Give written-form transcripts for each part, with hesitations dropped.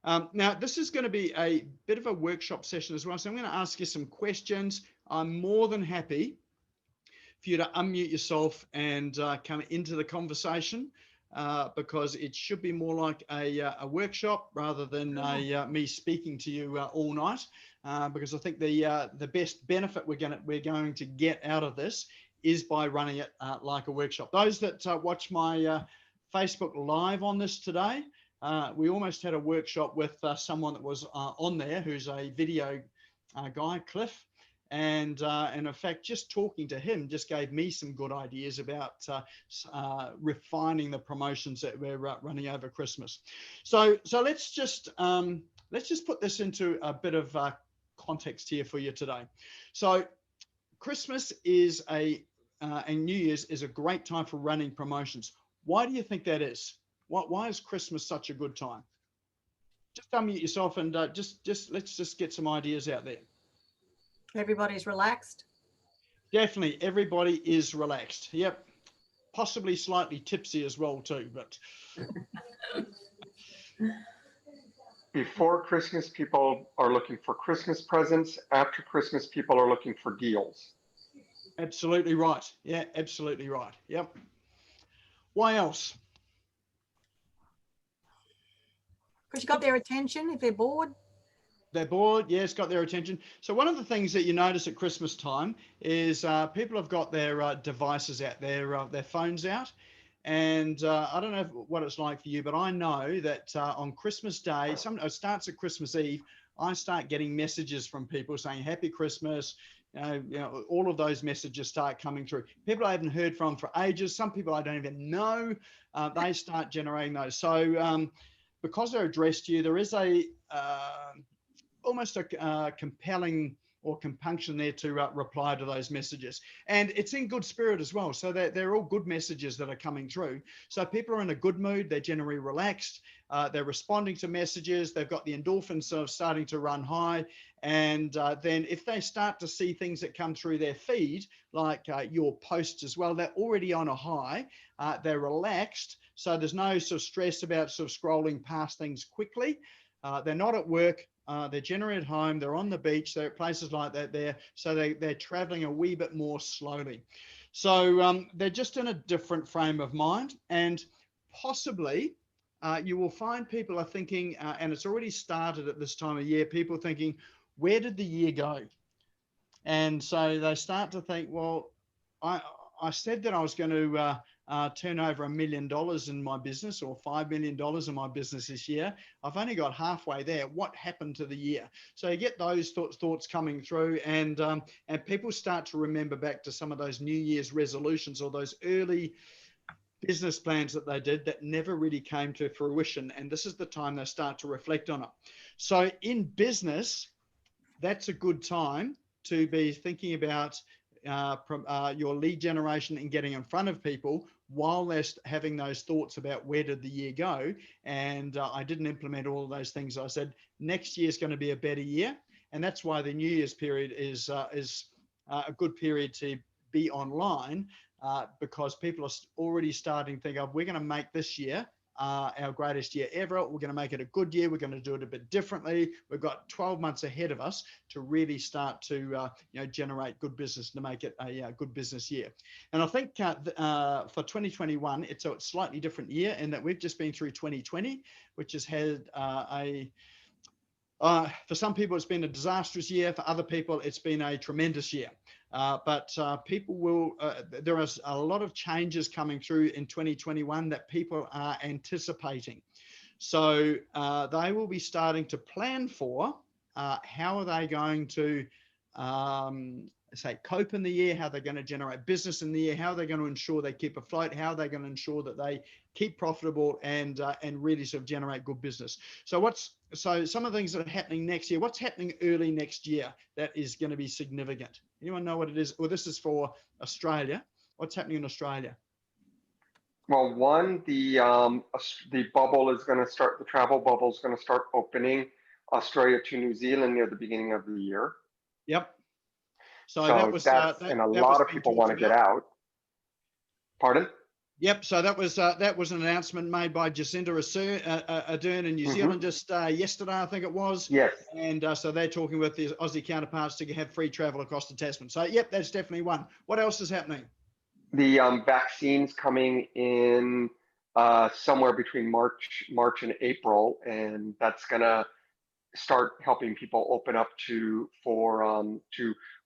Now, this is going to be a bit of a workshop session as well. So I'm going to ask you some questions. I'm more than happy for you to unmute yourself and come into the conversation because it should be more like a workshop rather than me speaking to you all night. Because I think the best benefit we're going to get out of this is by running it like a workshop. Those that watch my Facebook Live on this today, we almost had a workshop with someone that was on there who's a video guy, Cliff. And in fact, just talking to him just gave me some good ideas about refining the promotions that we're running over Christmas. So let's just put this into a bit of context here for you today. So Christmas is and New Year's is a great time for running promotions. Why do you think that is? Why is Christmas such a good time? Just unmute yourself and let's just get some ideas out there. Everybody's relaxed. Definitely, everybody is relaxed. Yep, possibly slightly tipsy as well too, but. Before Christmas, people are looking for Christmas presents. After Christmas, people are looking for deals. Absolutely right. Yeah, absolutely right. Yep. Why else? Because you got their attention if they're bored. They're bored, yes, got their attention. So one of the things that you notice at Christmas time is people have got their devices out, their phones out. And I don't know what it's like for you, but I know that on Christmas Day, it starts at Christmas Eve, I start getting messages from people saying Happy Christmas. All of those messages start coming through. People I haven't heard from for ages. Some people I don't even know. They start generating those. So because they're addressed to you, there is almost a compelling or compunction there to reply to those messages. And it's in good spirit as well. So they're all good messages that are coming through. So people are in a good mood. They're generally relaxed. They're responding to messages. They've got the endorphins sort of starting to run high. And then if they start to see things that come through their feed, like your posts as well, they're already on a high. They're relaxed. So there's no sort of stress about sort of scrolling past things quickly. They're not at work. They're generally at home. They're on the beach. They're at places like that there. So they're traveling a wee bit more slowly. So they're just in a different frame of mind. And possibly you will find people are thinking, and it's already started at this time of year, people thinking, where did the year go? And so they start to think, well, I said that I was going to turn over $1 million in my business or $5 million in my business this year. I've only got halfway there. What happened to the year? So you get those thoughts coming through, and people start to remember back to some of those New Year's resolutions or those early business plans that they did that never really came to fruition. And this is the time they start to reflect on it. So in business, that's a good time to be thinking about your lead generation and getting in front of people while they're having those thoughts about where did the year go. And I didn't implement all of those things. I said, next year is going to be a better year. And that's why the New Year's period is a good period to be online because people are already starting to think of, we're going to make this year our greatest year ever. We're going to make it a good year. We're going to do it a bit differently. We've got 12 months ahead of us to really start to generate good business, to make it a good business year. And I think for 2021, it's a slightly different year in that we've just been through 2020, which has had for some people, it's been a disastrous year. For other people, it's been a tremendous year. But people will, there are a lot of changes coming through in 2021 that people are anticipating. So they will be starting to plan for how are they going to cope in the year, how they're going to generate business in the year, how they're going to ensure they keep afloat, how they're going to ensure that they keep profitable and really sort of generate good business. So some of the things that are happening next year, what's happening early next year that is going to be significant? Anyone know what it is? Well, this is for Australia. What's happening in Australia? Well, one, the bubble is going to start, the travel bubble is going to start opening Australia to New Zealand near the beginning of the year. Yep. So and a lot of people want to get out. Pardon? Yep. So that was an announcement made by Jacinda Ardern in New Zealand just yesterday, I think it was. Yes. And so they're talking with the Aussie counterparts to have free travel across the Tasman. So yep, that's definitely one. What else is happening? The vaccines coming in somewhere between March and April, and that's gonna start helping people open up to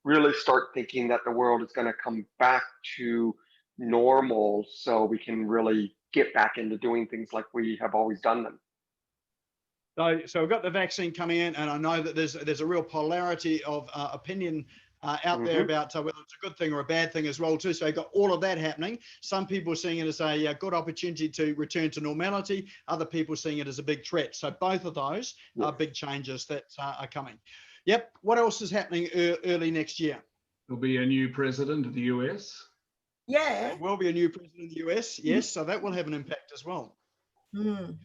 really start thinking that the world is going to come back to normal, so we can really get back into doing things like we have always done them. So we've got the vaccine coming in, and I know that there's a real polarity of opinion out there about whether it's a good thing or a bad thing as well too. So you've got all of that happening. Some people are seeing it as a good opportunity to return to normality. Other people seeing it as a big threat. So both of those are big changes that are coming. Yep. What else is happening early next year? There'll be a new president of the US. Yeah. There will be a new president in the US. Yes. So that will have an impact as well. Mm.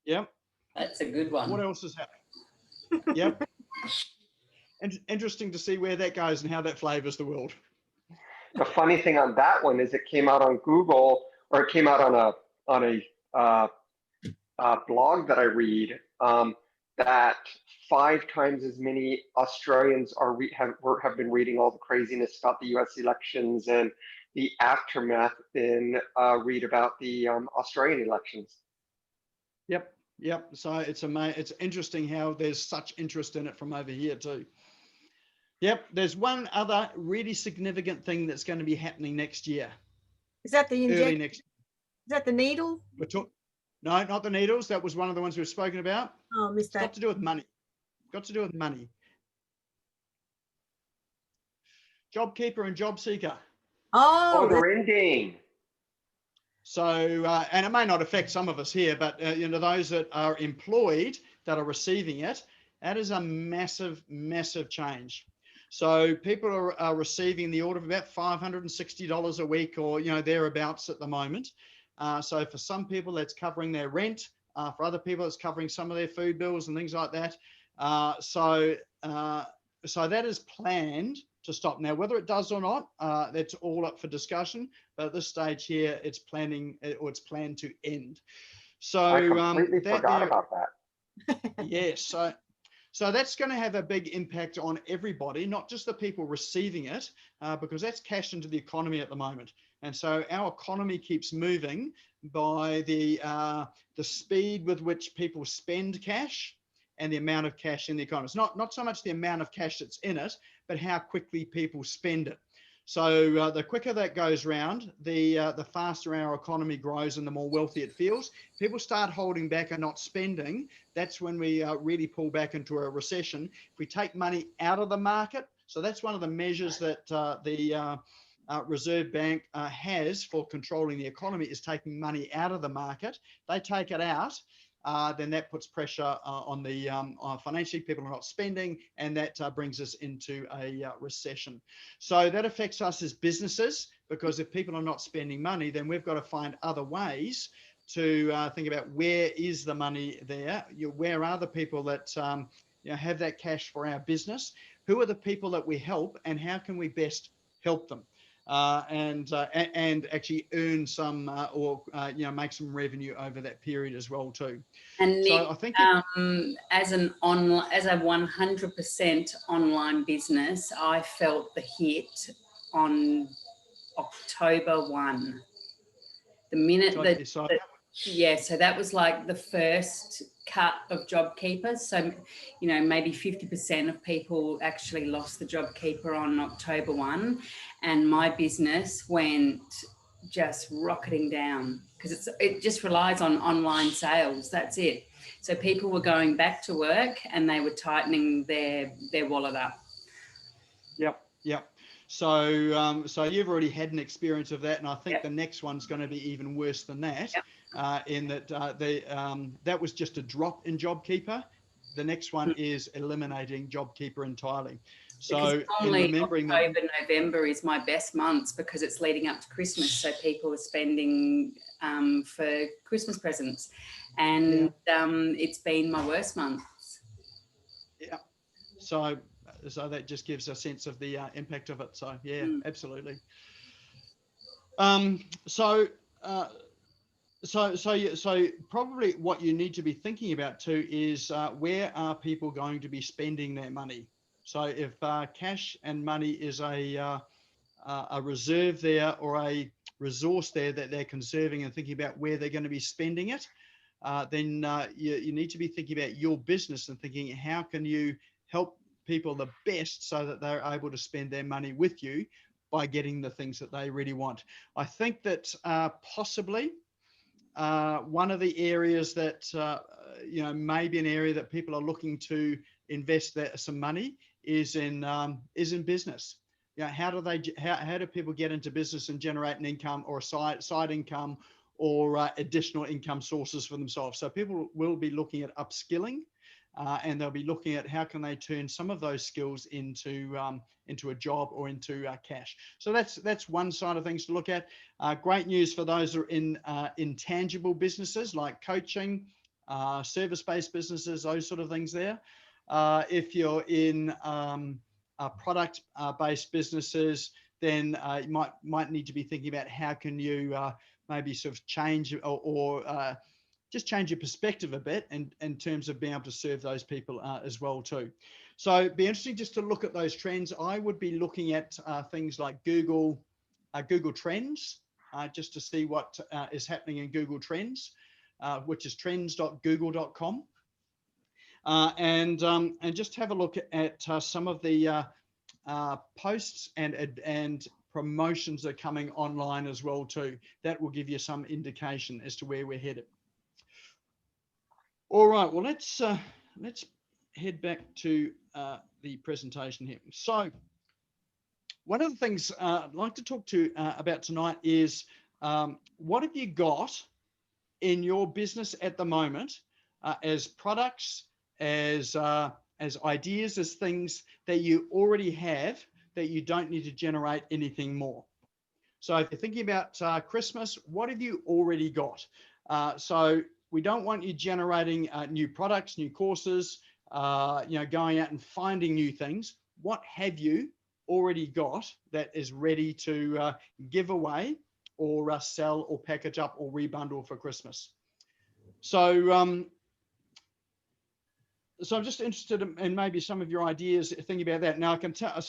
Yep. That's a good one. What else is happening? Yep. And interesting to see where that goes and how that flavors the world. The funny thing on that one is it came out on Google, or it came out on a blog that I read, that 5 times as many Australians have been reading all the craziness about the U.S. elections and the aftermath than read about the Australian elections. Yep. Yep. So it's interesting how there's such interest in it from over here too. Yep. There's one other really significant thing that's going to be happening next year. Is that the Early injection? next. Is that the needle? No, not the needles. That was one of the ones we've spoken about. Oh, missed It's got that. to do with money. Got to do with money. JobKeeper and JobSeeker. Oh, they're ending. So, and it may not affect some of us here, but those that are employed that are receiving it, that is a massive, massive change. So people are receiving the order of about $560 a week, or thereabouts at the moment. So for some people, that's covering their rent. For other people, it's covering some of their food bills and things like that. So that is planned to stop. Now, whether it does or not, that's all up for discussion. But at this stage here, it's planned to end. So I completely forgot about that. Yes. So that's going to have a big impact on everybody, not just the people receiving it, because that's cash into the economy at the moment. And so our economy keeps moving by the speed with which people spend cash and the amount of cash in the economy. It's not so much the amount of cash that's in it, but how quickly people spend it. So the quicker that goes round, the faster our economy grows and the more wealthy it feels. People start holding back and not spending. That's when we really pull back into a recession. If we take money out of the market, so that's one of the measures that the Reserve Bank has for controlling the economy, is taking money out of the market. They take it out. Then that puts pressure on the financially, people are not spending, and that brings us into a recession. So that affects us as businesses, because if people are not spending money, then we've got to find other ways to think about where is the money there, where are the people that have that cash for our business, who are the people that we help, and how can we best help them. And actually earn some or make some revenue over that period as well too. And Nick, so I think as a 100% online business, I felt the hit on October 1. The minute so that was like the first cut of JobKeeper. So, maybe 50% of people actually lost the JobKeeper on October 1. And my business went just rocketing down, because it just relies on online sales. That's it. So people were going back to work and they were tightening their wallet up. Yep. So you've already had an experience of that, and I think the next one's going to be even worse than that. In that that was just a drop in JobKeeper. The next one is eliminating JobKeeper entirely. So remembering October, November is my best months, because it's leading up to Christmas. So people are spending for Christmas presents, and it's been my worst months. Yeah. So that just gives a sense of the impact of it. So absolutely. So So probably what you need to be thinking about too is where are people going to be spending their money? So if cash and money is a reserve there or a resource there that they're conserving and thinking about where they're going to be spending it, then you need to be thinking about your business and thinking how can you help people the best so that they're able to spend their money with you by getting the things that they really want. I think that possibly one of the areas that maybe an area that people are looking to invest some money is in business. How do people get into business and generate an income or a side income or additional income sources for themselves? So people will be looking at upskilling, and they'll be looking at how can they turn some of those skills into a job or into cash. So that's one side of things to look at. Great news for those who are in intangible businesses like coaching, service-based businesses, those sort of things there. If you're in product-based businesses, then you might need to be thinking about how can you maybe sort of change or just change your perspective a bit in terms of being able to serve those people as well too. So it'd be interesting just to look at those trends. I would be looking at things like Google Trends, just to see what is happening in Google Trends, which is trends.google.com. And just have a look at some of the posts and promotions that are coming online as well too. That will give you some indication as to where we're headed. All right, well, let's head back to the presentation here. So one of the things I'd like to talk to about tonight is what have you got in your business at the moment as products, as ideas, as things that you already have that you don't need to generate anything more. So if you're thinking about Christmas, what have you already got? So we don't want you generating new products, new courses, going out and finding new things. What have you already got that is ready to give away or sell or package up or rebundle for Christmas? So I'm just interested in maybe some of your ideas thinking about that. Now I can tell,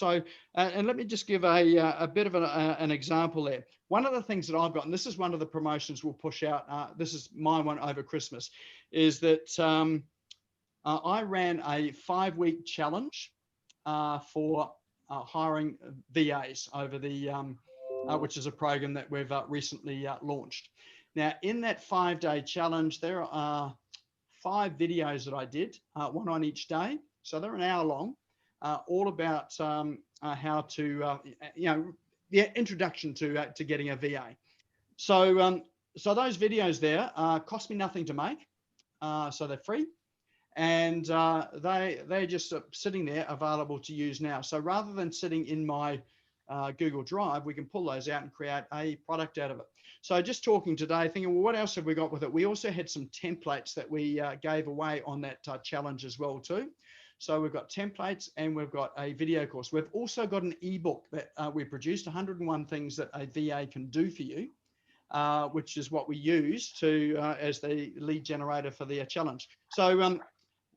and let me just give a bit of an example there. One of the things that I've got, and this is one of the promotions we'll push out, this is my one over Christmas, is that I ran a 5-week challenge for hiring VAs over the, which is a program that we've recently launched. Now in that 5-day challenge, there are 5 videos that I did, one on each day. So they're an hour long, all about how to, the introduction to getting a VA. So those videos there cost me nothing to make. So they're free, and they're just sitting there available to use now. So rather than sitting in my Google Drive, we can pull those out and create a product out of it. So just talking today, thinking, well, what else have we got with it? We also had some templates that we gave away on that challenge as well too. So we've got templates and we've got a video course. We've also got an ebook that we produced, 101 things that a VA can do for you, which is what we use to as the lead generator for the challenge. So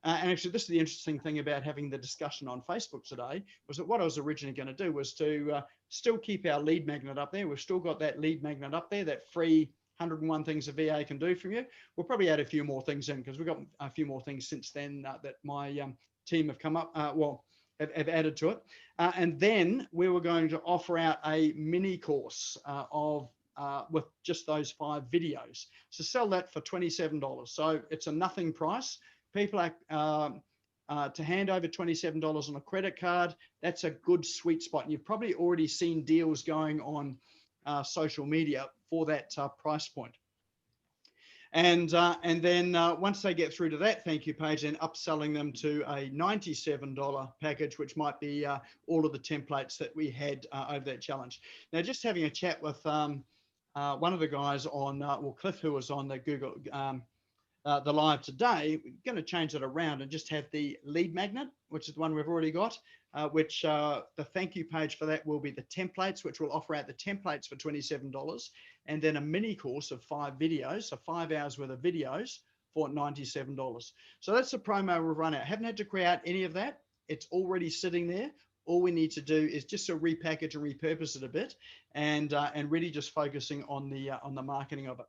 and actually, this is the interesting thing about having the discussion on Facebook today, was that what I was originally going to do was to still keep our lead magnet up there. We've still got that lead magnet up there, that free 101 things a VA can do from you. We'll probably add a few more things in because we've got a few more things since then that my team have come up, have added to it. And then we were going to offer out a mini course with just those 5 videos. So sell that for $27. So it's a nothing price. People are to hand over $27 on a credit card. That's a good sweet spot. And you've probably already seen deals going on social media for that price point. And then once they get through to that thank you page, then upselling them to a $97 package, which might be all of the templates that we had over that challenge. Now, just having a chat with one of the guys on, Cliff, who was on the Google, the live today, we're going to change it around and just have the lead magnet, which is the one we've already got, which the thank you page for that will be the templates, which will offer out the templates for $27. and then a mini course of 5 videos, so 5 hours worth of videos for $97. So that's the promo we've run out. Haven't had to create any of that. It's already sitting there. All we need to do is just to repackage and repurpose it a bit, and really just focusing on the marketing of it.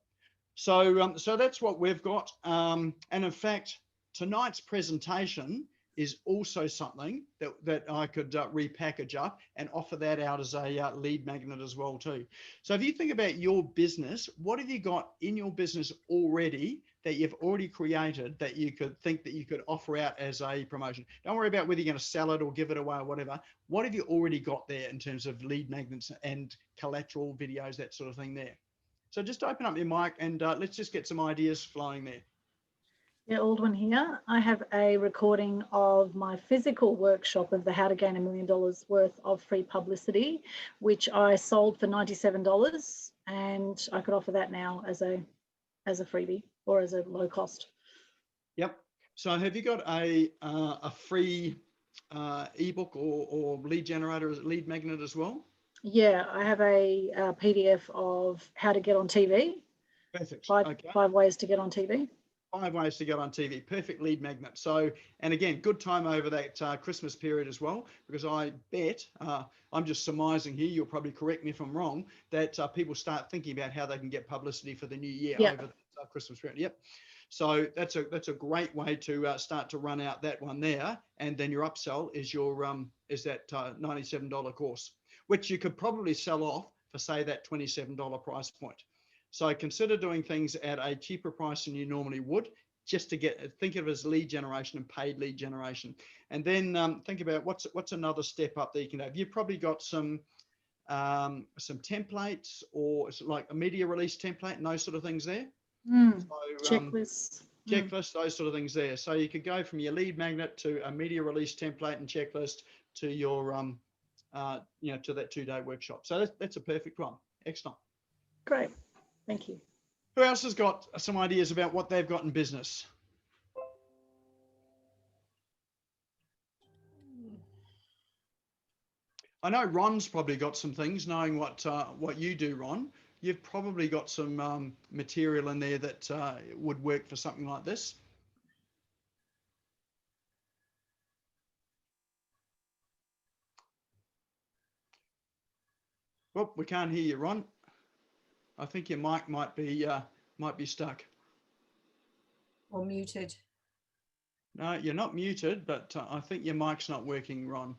So that's what we've got. And in fact, tonight's presentation is also something that I could repackage up and offer that out as a lead magnet as well too. So if you think about your business, what have you got in your business already that you've already created that you could think that you could offer out as a promotion? Don't worry about whether you're going to sell it or give it away or whatever. What have you already got there in terms of lead magnets and collateral videos, that sort of thing there? So just open up your mic and let's just get some ideas flowing there. Yeah, Aldwin here. I have a recording of my physical workshop of the How to Gain $1 Million worth of free publicity, which I sold for $97, and I could offer that now as a freebie or as a low cost. Yep. So have you got a free ebook or lead generator, lead magnet as well? Yeah, I have a PDF of how to get on TV. Perfect. Five ways to get on TV. 5 ways to get on TV. Perfect lead magnet. So, and again, good time over that Christmas period as well, because I bet, I'm just surmising here, you'll probably correct me if I'm wrong, that people start thinking about how they can get publicity for the new year over the Christmas period. Yep. So that's a great way to start to run out that one there. And then your upsell is that $97 course, which you could probably sell off for, say, that $27 price point. So consider doing things at a cheaper price than you normally would, just to think of it as lead generation and paid lead generation. And then think about what's another step up that you can have. You've probably got some templates, or like a media release template and those sort of things there. So, checklists. Checklist, those sort of things there. So you could go from your lead magnet to a media release template and checklist to your to that 2-day workshop. So that's a perfect one. Excellent. Great. Thank you. Who else has got some ideas about what they've got in business? I know Ron's probably got some things, knowing what you do, Ron. You've probably got some material in there that would work for something like this. Well, we can't hear you, Ron. I think your mic might be stuck. Or muted. No, you're not muted, but I think your mic's not working, Ron.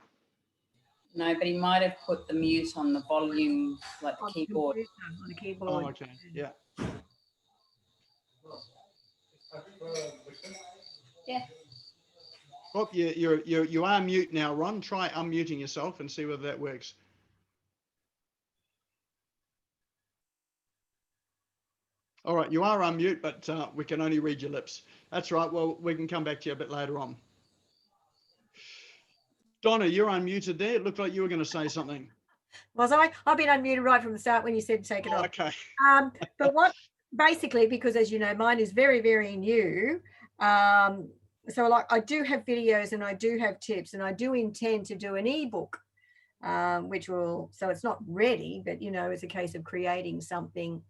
No, but he might have put the mute on the volume, like the keyboard. On the keyboard. Oh, okay. Yeah. Yeah. Well, you are mute now, Ron. Try unmuting yourself and see whether that works. All right, you are on mute, but we can only read your lips. That's right. Well, we can come back to you a bit later on. Donna, you're unmuted there. It looked like you were going to say something. Was I? I've been unmuted right from the start when you said take it off. Okay. But what basically, because as you know, mine is very, very new. So like I do have videos and I do have tips, and I do intend to do an ebook, which will, so it's not ready, but you know, it's a case of creating something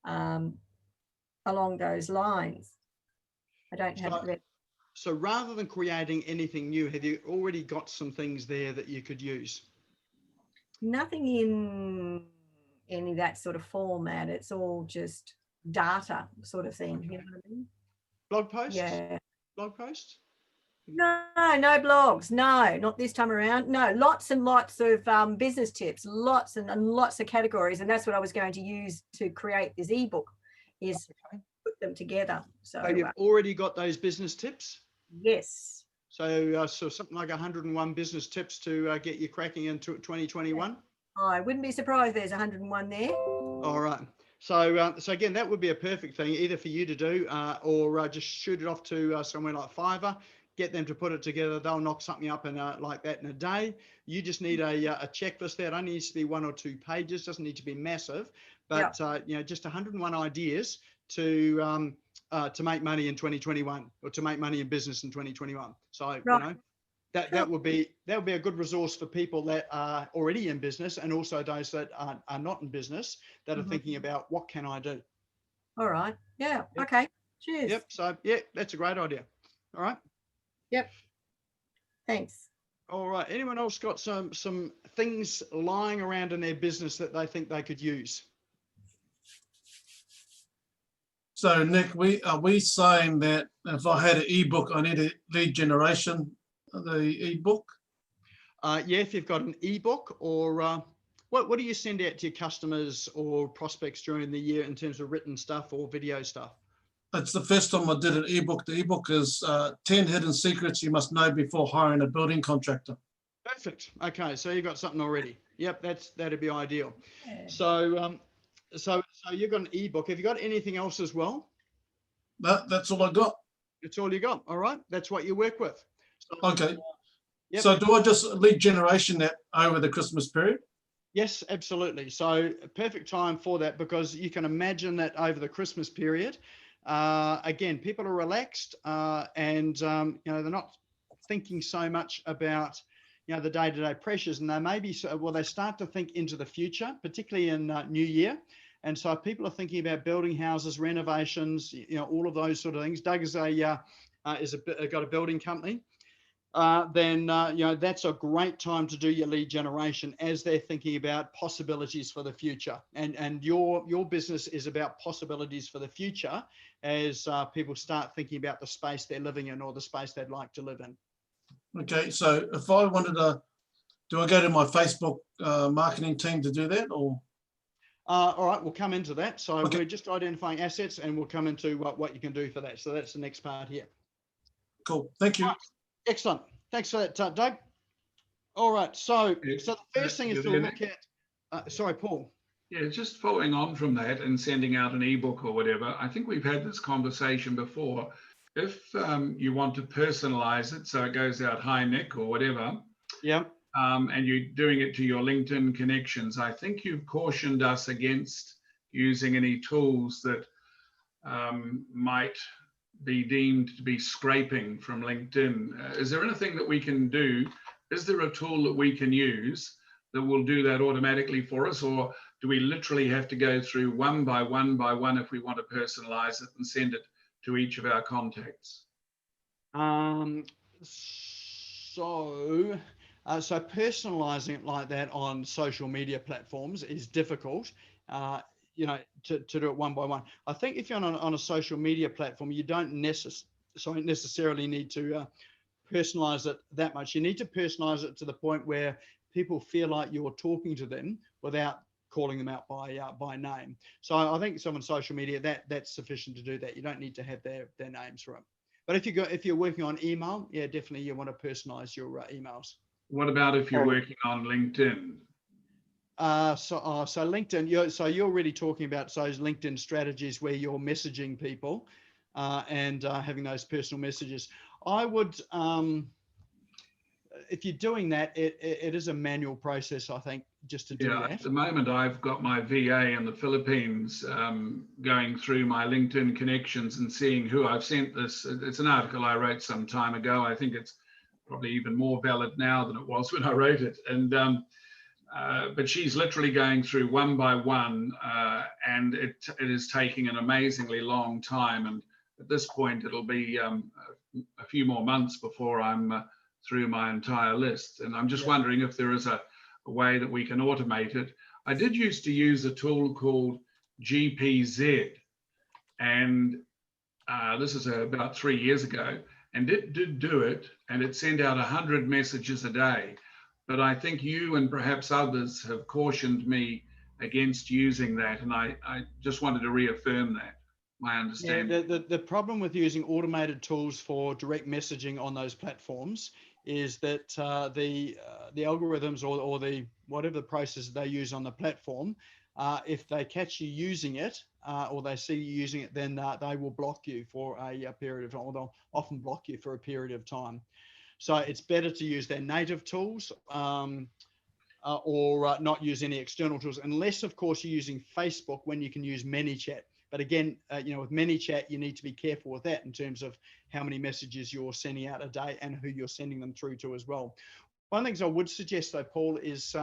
along those lines. I don't have it. So rather than creating anything new, have you already got some things there that you could use? Nothing in any of that sort of format. It's all just data sort of thing. Okay. You know what I mean? Blog posts? Yeah. Blog posts? No blogs. No, not this time around. No, lots and lots of business tips, lots and lots of categories. And that's what I was going to use to create this ebook, is put them together. So you've already got those business tips? Yes. So something like 101 business tips to get you cracking into 2021? I wouldn't be surprised there's 101 there. All right. So again, that would be a perfect thing either for you to do or just shoot it off to somewhere like Fiverr, get them to put it together. They'll knock something up in like that in a day. You just need a checklist there. It only needs to be 1 or 2 pages. Doesn't need to be massive, but just 101 ideas to make money in 2021, or to make money in business in 2021. So you know, that would be a good resource for people that are already in business, and also those that are not in business that are thinking about, what can I do? All right. Yeah. Yep. Okay. Cheers. Yep. So yeah, that's a great idea. All right. Yep. Thanks. All right. Anyone else got some things lying around in their business that they think they could use? So Nick, are we saying that if I had an ebook, I need a lead generation, the ebook? Yeah, if you've got an ebook, or what do you send out to your customers or prospects during the year in terms of written stuff or video stuff? It's the first time I did an ebook. The ebook is 10 hidden secrets you must know before hiring a building contractor. Perfect. Okay, so you've got something already. Yep, that'd be ideal. Yeah. So you've got an ebook. Have you got anything else as well? That's all I got. It's all you got. All right, that's what you work with. So, Okay. Yep. So do I just lead generation that over the Christmas period? Yes, absolutely. So a perfect time for that, because you can imagine that over the Christmas period, again, people are relaxed, and they're not thinking so much about the day-to-day pressures, and they start to think into the future, particularly in New Year. And so people are thinking about building houses, renovations, all of those sort of things. Doug is got a building company. Then that's a great time to do your lead generation as they're thinking about possibilities for the future. And your business is about possibilities for the future as people start thinking about the space they're living in or the space they'd like to live in. Okay, so if I wanted to, do I go to my Facebook marketing team to do that, or? All right, we'll come into that. So Okay. We're just identifying assets, and we'll come into what you can do for that. So that's the next part here. Cool, thank you. Right. Excellent. Thanks for that, Doug. All right, so the first thing is to look at, sorry, Paul. Yeah, just following on from that and sending out an ebook or whatever, I think we've had this conversation before. If you want to personalize it, so it goes out, hi, Nick, or whatever, Yeah. and you're doing it to your LinkedIn connections, I think you've cautioned us against using any tools that might be deemed to be scraping from LinkedIn. Is there anything that we can do? Is there a tool that we can use that will do that automatically for us? Or do we literally have to go through one by one if we want to personalize it and send it to each of our contacts? So personalizing it like that on social media platforms is difficult. To do it one by one. I think if you're on a social media platform, you don't necessarily need to personalize it that much. You need to personalize it to the point where people feel like you're talking to them without calling them out by name. So I think on social media that's sufficient to do that. You don't need to have their names for it. But if you're working on email, yeah, definitely you want to personalize your emails. What about if you're working on LinkedIn? So LinkedIn, you're really talking about those LinkedIn strategies where you're messaging people and having those personal messages. I would, if you're doing that, it is a manual process, I think, just to do that. At the moment, I've got my VA in the Philippines going through my LinkedIn connections and seeing who I've sent this. It's an article I wrote some time ago. I think it's probably even more valid now than it was when I wrote it. And but she's literally going through one by one, and it is taking an amazingly long time. And at this point, it'll be a few more months before I'm through my entire list. And I'm just wondering if there is a way that we can automate it. I did used to use a tool called GPZ, and this is about 3 years ago, and it did do it, and it sent out 100 messages a day. But I think you and perhaps others have cautioned me against using that, and I just wanted to reaffirm that, my understanding. Yeah, the problem with using automated tools for direct messaging on those platforms is that the algorithms or the whatever the process they use on the platform, if they catch you using it or they see you using it, then they will block you for a period of time, or they'll often block you for a period of time. So it's better to use their native tools or not use any external tools, unless, of course, you're using Facebook, when you can use ManyChat. But again, with ManyChat, you need to be careful with that in terms of how many messages you're sending out a day and who you're sending them through to as well. One of the things I would suggest though, Paul, is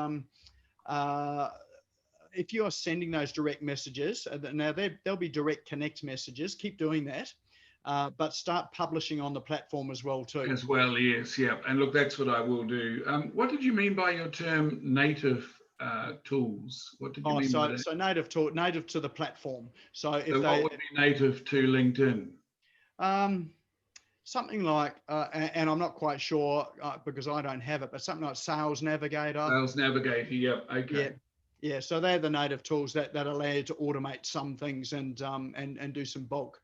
if you are sending those direct messages, now there'll be direct connect messages, keep doing that, but start publishing on the platform as well too. As well, yes, yeah. And look, that's what I will do. What did you mean by your term native tools? What did you mean by that? So native to the platform. So if what would be native to LinkedIn? Something like, and I'm not quite sure because I don't have it, but something like Sales Navigator. Sales Navigator, yep, okay. Yeah. So they're the native tools that allow you to automate some things and do some bulk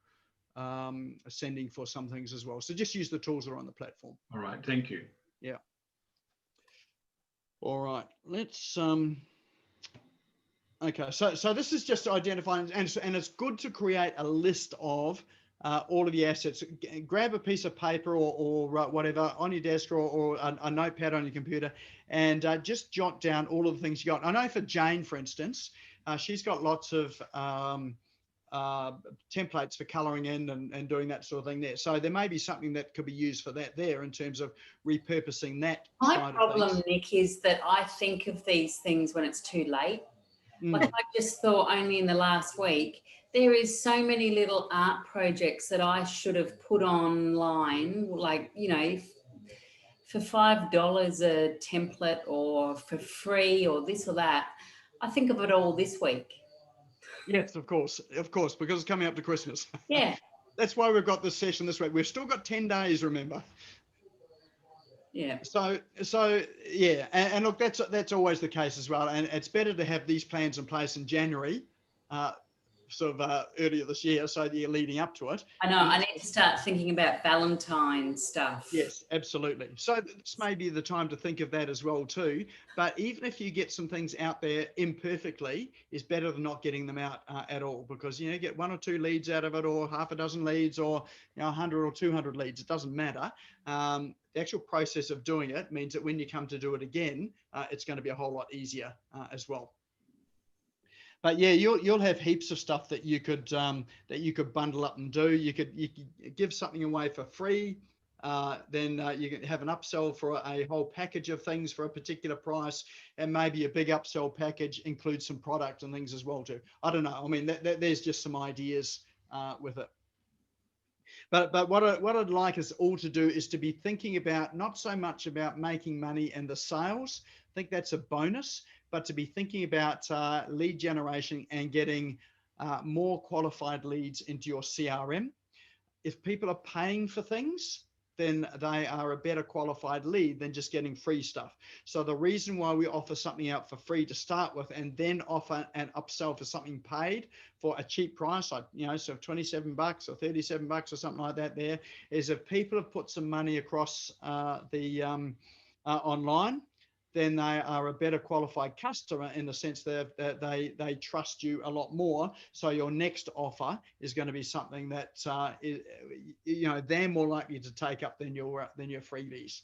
sending for some things as well. So just use the tools that are on the platform. All right, thank you. Yeah. All right, let's okay, so this is just identifying, and it's good to create a list of all of the assets. Grab a piece of paper or whatever on your desk or a notepad on your computer, and just jot down all of the things you got. I know for Jane, for instance, she's got lots of templates for colouring in and doing that sort of thing there. So there may be something that could be used for that there in terms of repurposing that. My problem, Nick, is that I think of these things when it's too late. Like I just thought only in the last week, there is so many little art projects that I should have put online, like, for $5 a template or for free or this or that. I think of it all this week. Yes, of course, because it's coming up to Christmas. Yeah. That's why we've got this session this week. We've still got 10 days, remember? Yeah. So yeah, and look, that's always the case as well. And it's better to have these plans in place in January, earlier this year, so that you're leading up to it. I know. I need to start thinking about Valentine's stuff. Yes, absolutely. So this may be the time to think of that as well too. But even if you get some things out there imperfectly, it's better than not getting them out at all, because you get 1 or 2 leads out of it, or half a dozen leads, or 100 or 200 leads. It doesn't matter. The actual process of doing it means that when you come to do it again, it's going to be a whole lot easier as well. But yeah, you'll have heaps of stuff that you could bundle up and do. You could give something away for free. Then you can have an upsell for a whole package of things for a particular price, and maybe a big upsell package includes some product and things as well too. I don't know. I mean, there's just some ideas with it. But what I'd like us all to do is to be thinking about not so much about making money and the sales. I think that's a bonus, but to be thinking about lead generation and getting more qualified leads into your CRM. If people are paying for things, then they are a better qualified lead than just getting free stuff. So the reason why we offer something out for free to start with, and then offer an upsell for something paid for a cheap price, like, so $27 or $37 or something like that, there is if people have put some money across the online, then they are a better qualified customer in the sense that they trust you a lot more. So your next offer is going to be something that they're more likely to take up than your freebies.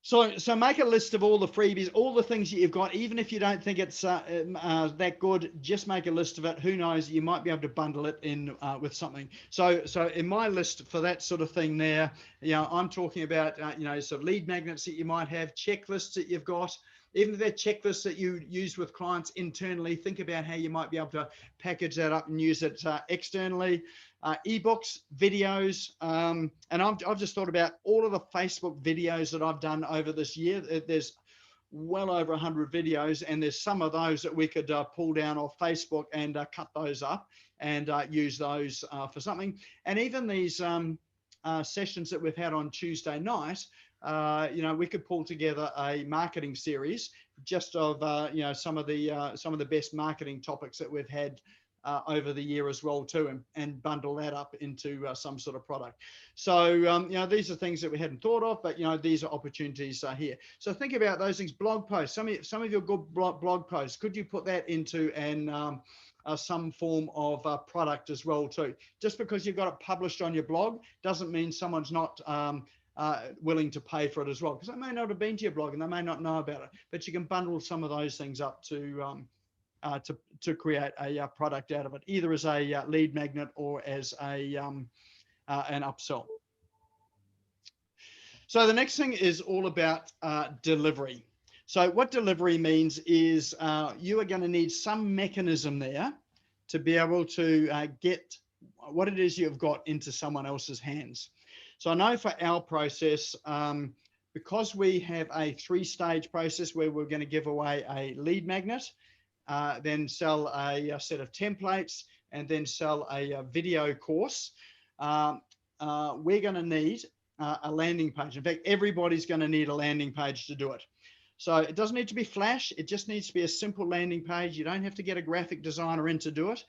So make a list of all the freebies, all the things that you've got, even if you don't think it's that good. Just make a list of it. Who knows? You might be able to bundle it in with something. So in my list for that sort of thing there, I'm talking about sort of lead magnets that you might have, checklists that you've got. Even if they're checklists that you use with clients internally, think about how you might be able to package that up and use it externally. Ebooks, videos, and I've just thought about all of the Facebook videos that I've done over this year. There's well over 100 videos, and there's some of those that we could pull down off Facebook and cut those up and use those for something. And even these sessions that we've had on Tuesday night, we could pull together a marketing series just of some of the best marketing topics that we've had over the year as well too, and bundle that up into some sort of product. So these are things that we hadn't thought of, but these are opportunities here. So think about those things. Blog posts, some of your good blog posts, could you put that into some form of product as well too? Just because you've got it published on your blog doesn't mean someone's not willing to pay for it as well, because they may not have been to your blog and they may not know about it, but you can bundle some of those things up to to create a product out of it, either as a lead magnet or as an upsell. So the next thing is all about delivery. So what delivery means is you are going to need some mechanism there to be able to get what it is you've got into someone else's hands. So I know for our process, because we have a 3-stage process where we're going to give away a lead magnet, then sell a set of templates, and then sell a video course, we're going to need a landing page. In fact, everybody's going to need a landing page to do it. So it doesn't need to be flash. It just needs to be a simple landing page. You don't have to get a graphic designer in to do it.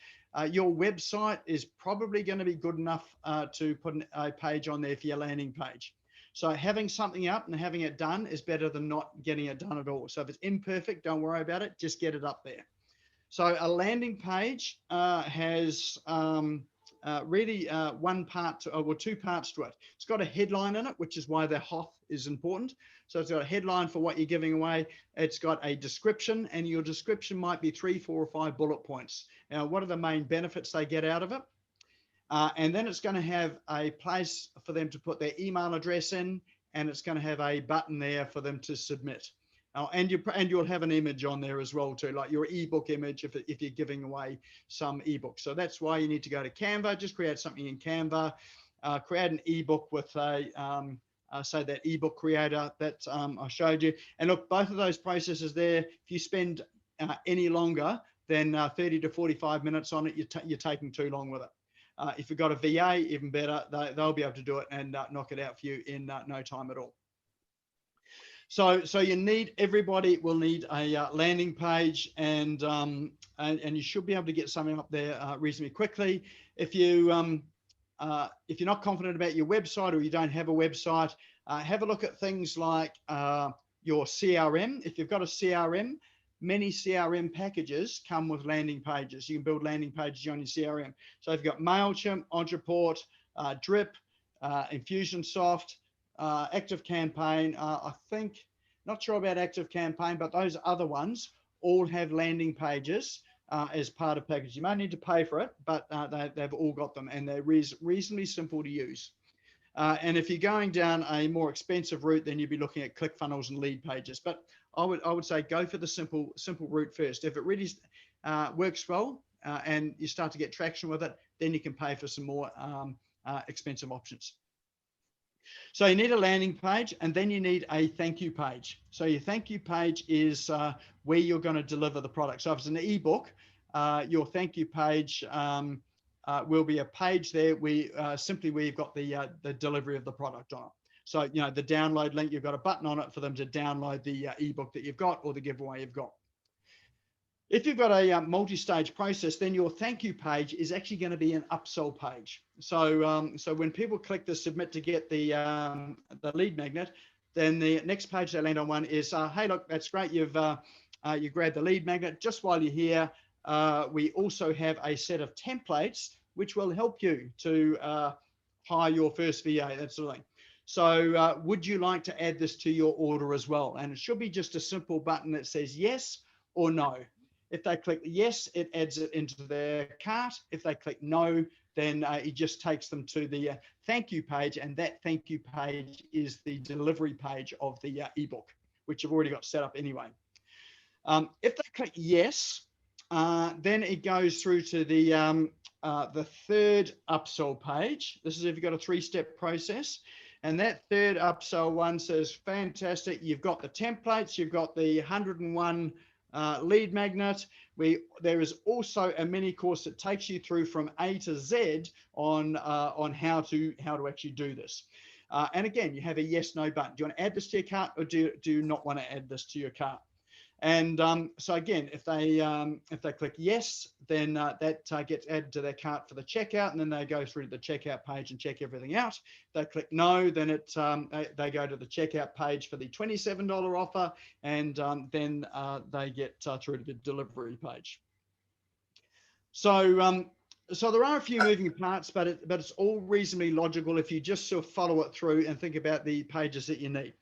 Your website is probably going to be good enough to put a page on there for your landing page. So having something up and having it done is better than not getting it done at all. So if it's imperfect, don't worry about it. Just get it up there. So a landing page has really one part to, or 2 parts to it. It's got a headline in it, which is why the HOF is important. So it's got a headline for what you're giving away. It's got a description, and your description might be 3, 4, or 5 bullet points. Now, what are the main benefits they get out of it? And then it's going to have a place for them to put their email address in, and it's going to have a button there for them to submit. And you'll have an image on there as well too, like your ebook image if you're giving away some ebook. So that's why you need to go to Canva. Just create something in Canva, create an ebook with say that ebook creator that I showed you. And look, both of those processes there, if you spend any longer than 30 to 45 minutes on it, you're taking too long with it. If you've got a VA, even better, they'll be able to do it and knock it out for you in no time at all. So everybody will need a landing page, and you should be able to get something up there reasonably quickly. If you're not confident about your website, or you don't have a website, have a look at things like your CRM. If you've got a CRM, many CRM packages come with landing pages. You can build landing pages on your CRM. So if you've got MailChimp, Ontraport, Drip, Infusionsoft, ActiveCampaign, I think, not sure about ActiveCampaign, but those other ones all have landing pages as part of package. You might need to pay for it, but they've all got them, and they're reasonably simple to use. And if you're going down a more expensive route, then you'd be looking at ClickFunnels and lead pages. But I would say go for the simple route first. If it really works well and you start to get traction with it, then you can pay for some more expensive options. So you need a landing page, and then you need a thank you page. So your thank you page is where you're going to deliver the product. So if it's an ebook, your thank you page will be a page there where simply where you've got the delivery of the product on it. So, you know, the download link, you've got a button on it for them to download the ebook that you've got or the giveaway you've got. If you've got a multi-stage process, then your thank you page is actually going to be an upsell page. So, so when people click the submit to get the lead magnet, then the next page they land on one is, hey, look, that's great. You grabbed the lead magnet. Just while you're here, we also have a set of templates which will help you to hire your first VA, that sort of thing. So would you like to add this to your order as well? And it should be just a simple button that says yes or no. If they click yes, it adds it into their cart. If they click no, then it just takes them to the thank you page, and that thank you page is the delivery page of the ebook, which you've already got set up anyway. If they click yes, then it goes through to the third upsell page. This is if you've got a 3-step process. And that third upsell one says, fantastic, you've got the templates, you've got the 101 lead magnet. There is also a mini course that takes you through from A to Z on how to actually do this. And again, you have a yes, no button. Do you want to add this to your cart, or do you not want to add this to your cart? And so again, if they click yes, then that gets added to their cart for the checkout, and then they go through to the checkout page and check everything out. If they click no, then they go to the checkout page for the $27 offer, and then they get through to the delivery page. So so there are a few moving parts, but it's all reasonably logical if you just sort of follow it through and think about the pages that you need.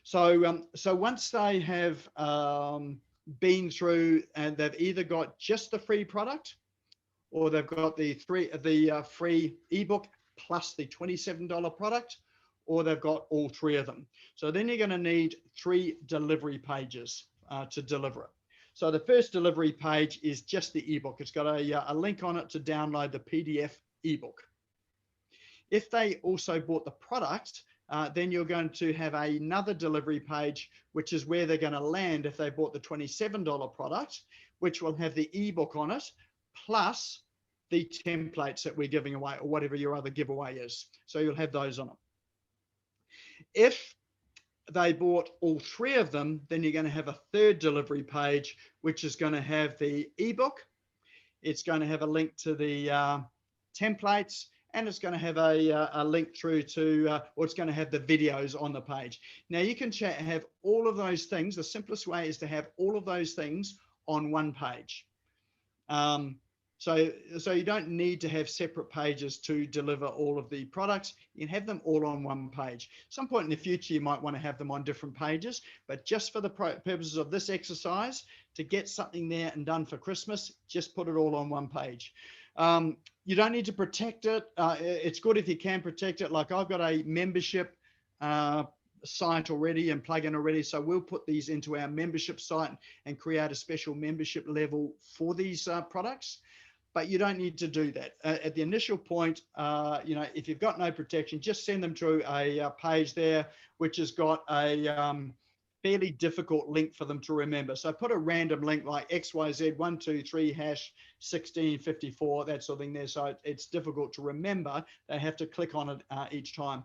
So so once they have been through and they've either got just the free product, or they've got the free ebook plus the $27 product, or they've got all three of them. So then you're going to need 3 delivery pages to deliver it. So the first delivery page is just the ebook. It's got a link on it to download the PDF ebook. If they also bought the product, then you're going to have another delivery page, which is where they're going to land if they bought the $27 product, which will have the ebook on it, plus the templates that we're giving away, or whatever your other giveaway is. So you'll have those on it. If they bought all 3 of them, then you're going to have a third delivery page, which is going to have the ebook. It's going to have a link to the templates, and it's going to have a link through to, or it's going to have the videos on the page. Now you can have all of those things. The simplest way is to have all of those things on one page. So you don't need to have separate pages to deliver all of the products. You can have them all on one page. Some point in the future, you might want to have them on different pages, but just for the purposes of this exercise, to get something there and done for Christmas, just put it all on one page. You don't need to protect it. It's good if you can protect it. Like I've got a membership site already and plugin already. So we'll put these into our membership site and create a special membership level for these products. But you don't need to do that. At the initial point, if you've got no protection, just send them to a page there, which has got a fairly difficult link for them to remember. So put a random link like XYZ123#1654, that sort of thing there. So it's difficult to remember. They have to click on it each time.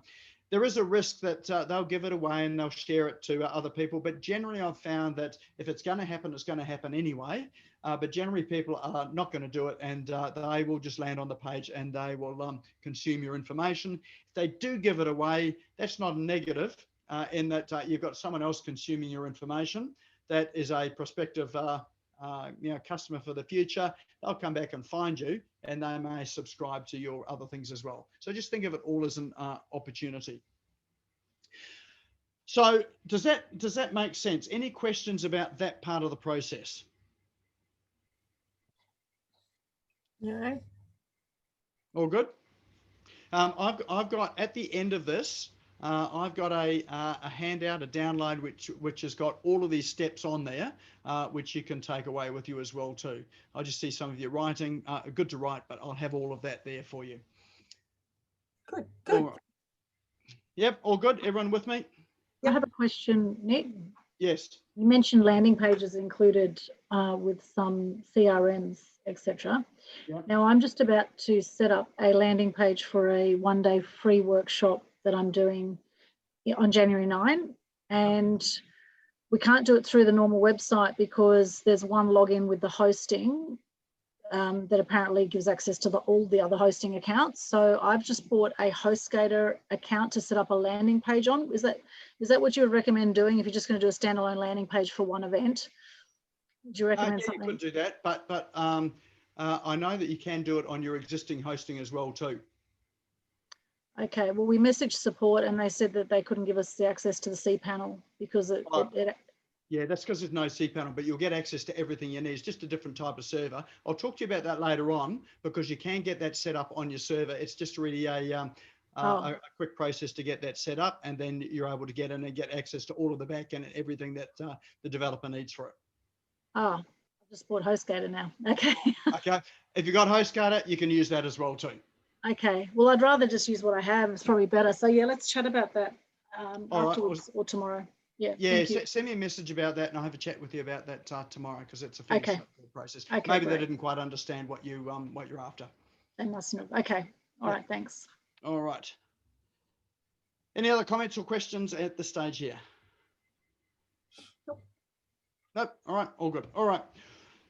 There is a risk that they'll give it away and they'll share it to other people. But generally, I've found that if it's going to happen, it's going to happen anyway. But generally, people are not going to do it, and they will just land on the page and they will consume your information. If they do give it away, that's not a negative in that you've got someone else consuming your information. That is a prospective customer for the future. They'll come back and find you, and they may subscribe to your other things as well. So just think of it all as an opportunity. So does that make sense? Any questions about that part of the process? No. All good. I've got at the end of this, I've got a handout, a download, which has got all of these steps on there, which you can take away with you as well too. I just see some of you writing, good to write, but I'll have all of that there for you. Good. All right. Yep, all good. Everyone with me? I have a question, Nick. Yes. You mentioned landing pages included with some CRMs, etc. Yep. Now I'm just about to set up a landing page for a one-day free workshop that I'm doing on January 9, and we can't do it through the normal website because there's one login with the hosting that apparently gives access to all the other hosting accounts. So I've just bought a HostGator account to set up a landing page on. Is that what you would recommend doing if you're just going to do a standalone landing page for one event? Do you recommend something? You could do that, but I know that you can do it on your existing hosting as well too. Okay, well, we messaged support and they said that they couldn't give us the access to the cPanel because yeah, that's because there's no cPanel, but you'll get access to everything you need. It's just a different type of server. I'll talk to you about that later on because you can get that set up on your server. It's just really a quick process to get that set up, and then you're able to get in and get access to all of the backend and everything that the developer needs for it. Oh, I've just bought HostGator now. Okay. Okay. If you've got HostGator, you can use that as well too. Okay. Well, I'd rather just use what I have. It's probably better. So yeah, let's chat about that afterwards or tomorrow. Yeah. Send me a message about that, and I'll have a chat with you about that tomorrow because it's a fairly simple process. Okay, maybe great. They didn't quite understand what you're after. They mustn't have. Okay. All right. Thanks. All right. Any other comments or questions at this stage here? Nope. All right. All good. All right.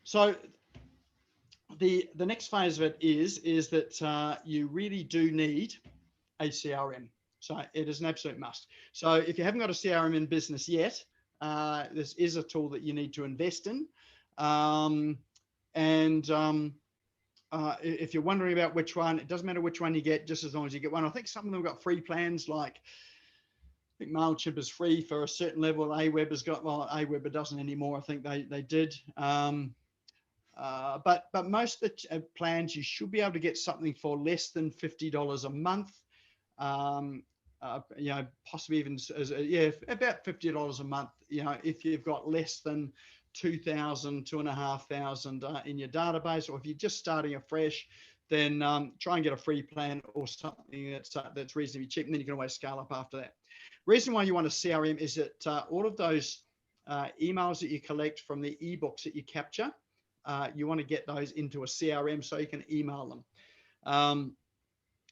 So the next phase of it is that you really do need a CRM. So it is an absolute must. So if you haven't got a CRM in business yet, this is a tool that you need to invest in. If you're wondering about which one, it doesn't matter which one you get, just as long as you get one. I think some of them got free plans like think MailChimp is free for a certain level. Aweber's got, well, Aweber doesn't anymore. I think they did. But most of the plans, you should be able to get something for less than $50 a month. You know, possibly even about $50 a month. You know, if you've got less than 2,500 in your database, or if you're just starting afresh, then try and get a free plan or something that's reasonably cheap, and then you can always scale up after that. Reason why you want a CRM is that all of those emails that you collect from the ebooks that you capture, you want to get those into a CRM so you can email them.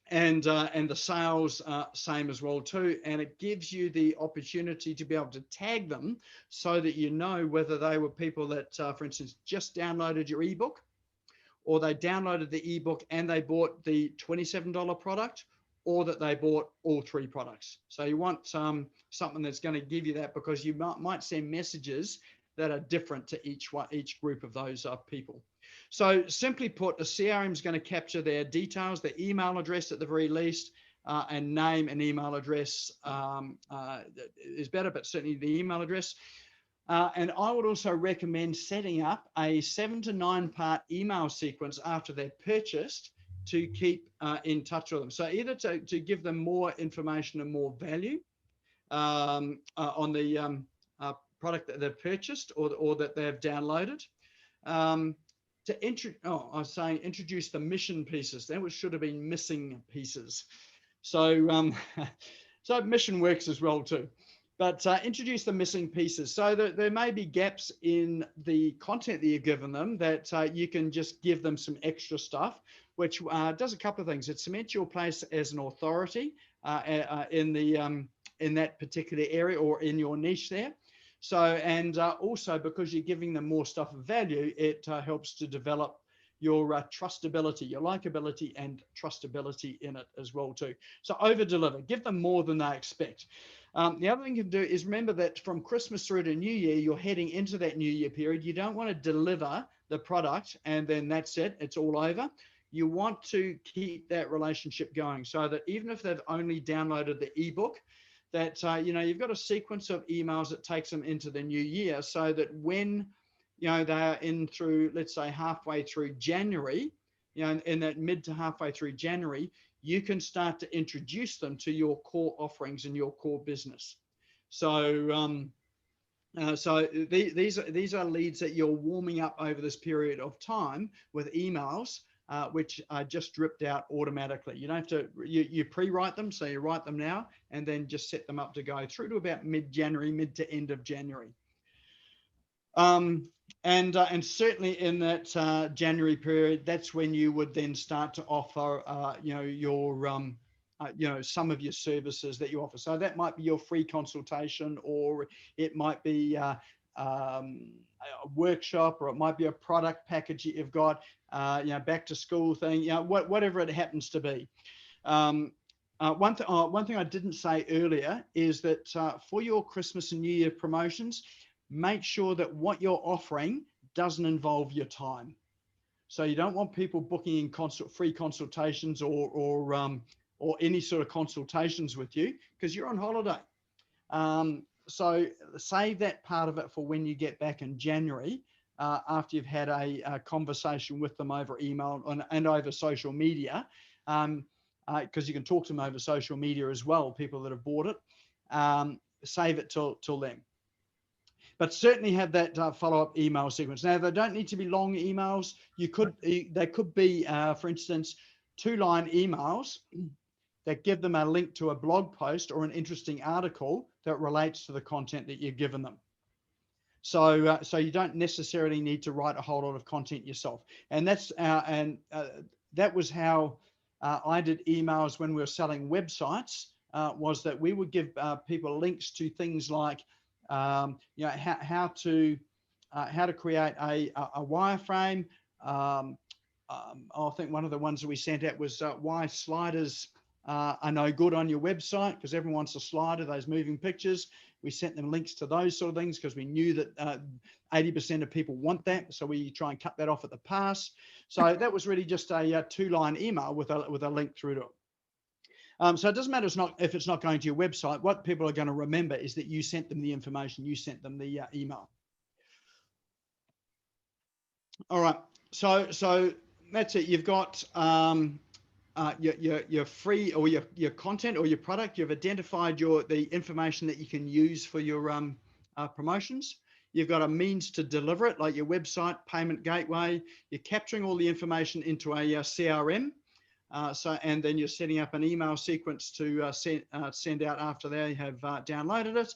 And the sales same as well too, and it gives you the opportunity to be able to tag them so that you know whether they were people that, for instance, just downloaded your ebook, or they downloaded the ebook and they bought the $27 product, or that they bought all 3 products. So you want something that's going to give you that, because you might send messages that are different to each group of those people. So simply put, a CRM is going to capture their details, their email address at the very least, and name and email address is better, but certainly the email address. And I would also recommend setting up a 7 to 9 part email sequence after they're purchased to keep in touch with them. So either to give them more information and more value on the product that they've purchased or that they've downloaded. Introduce the mission pieces. That should have been missing pieces. So so mission works as well too. But introduce the missing pieces, so that there may be gaps in the content that you've given them, that you can just give them some extra stuff, which does a couple of things. It cements your place as an authority in that particular area or in your niche there. So, and also because you're giving them more stuff of value, it helps to develop your trustability, your likability and trustability in it as well too. So over deliver, give them more than they expect. The other thing you can do is remember that from Christmas through to New Year, you're heading into that New Year period. You don't want to deliver the product and then that's it, it's all over. You want to keep that relationship going, so that even if they've only downloaded the ebook, that you've got a sequence of emails that takes them into the new year, so that when they are in through, let's say, halfway through January, in that mid to halfway through January, you can start to introduce them to your core offerings and your core business. So these are leads that you're warming up over this period of time with emails, which are just dripped out automatically. You don't have to, you pre-write them, so you write them now and then just set them up to go through to about mid-January, mid to end of January. And certainly in that January period, that's when you would then start to offer, some of your services that you offer. So that might be your free consultation, or it might be a workshop, or it might be a product package that you've got, back to school thing, whatever it happens to be. One thing I didn't say earlier is that for your Christmas and New Year promotions, make sure that what you're offering doesn't involve your time. So you don't want people booking in free consultations or any sort of consultations with you, because you're on holiday. So save that part of it for when you get back in January, after you've had a conversation with them over email and over social media, because you can talk to them over social media as well, people that have bought it. Save it till then. But certainly have that follow-up email sequence. Now, they don't need to be long emails. They could be, for instance, 2-line emails that give them a link to a blog post or an interesting article that relates to the content that you've given them. So you don't necessarily need to write a whole lot of content yourself. And that was how I did emails when we were selling websites. Was that we would give people links to things like how to create a wireframe. I think one of the ones that we sent out was why sliders are no good on your website, because everyone wants a slider, those moving pictures. We sent them links to those sort of things because we knew that 80% of people want that. So we try and cut that off at the pass. So that was really just a 2-line email with a link through to it. So it doesn't matter if it's not going to your website. What people are going to remember is that you sent them the information, you sent them the email. All right, so that's it. You've got your free or your content or your product. You've identified the information that you can use for your promotions. You've got a means to deliver it, like your website, payment gateway. You're capturing all the information into a CRM. And then you're setting up an email sequence to send out after they have downloaded it.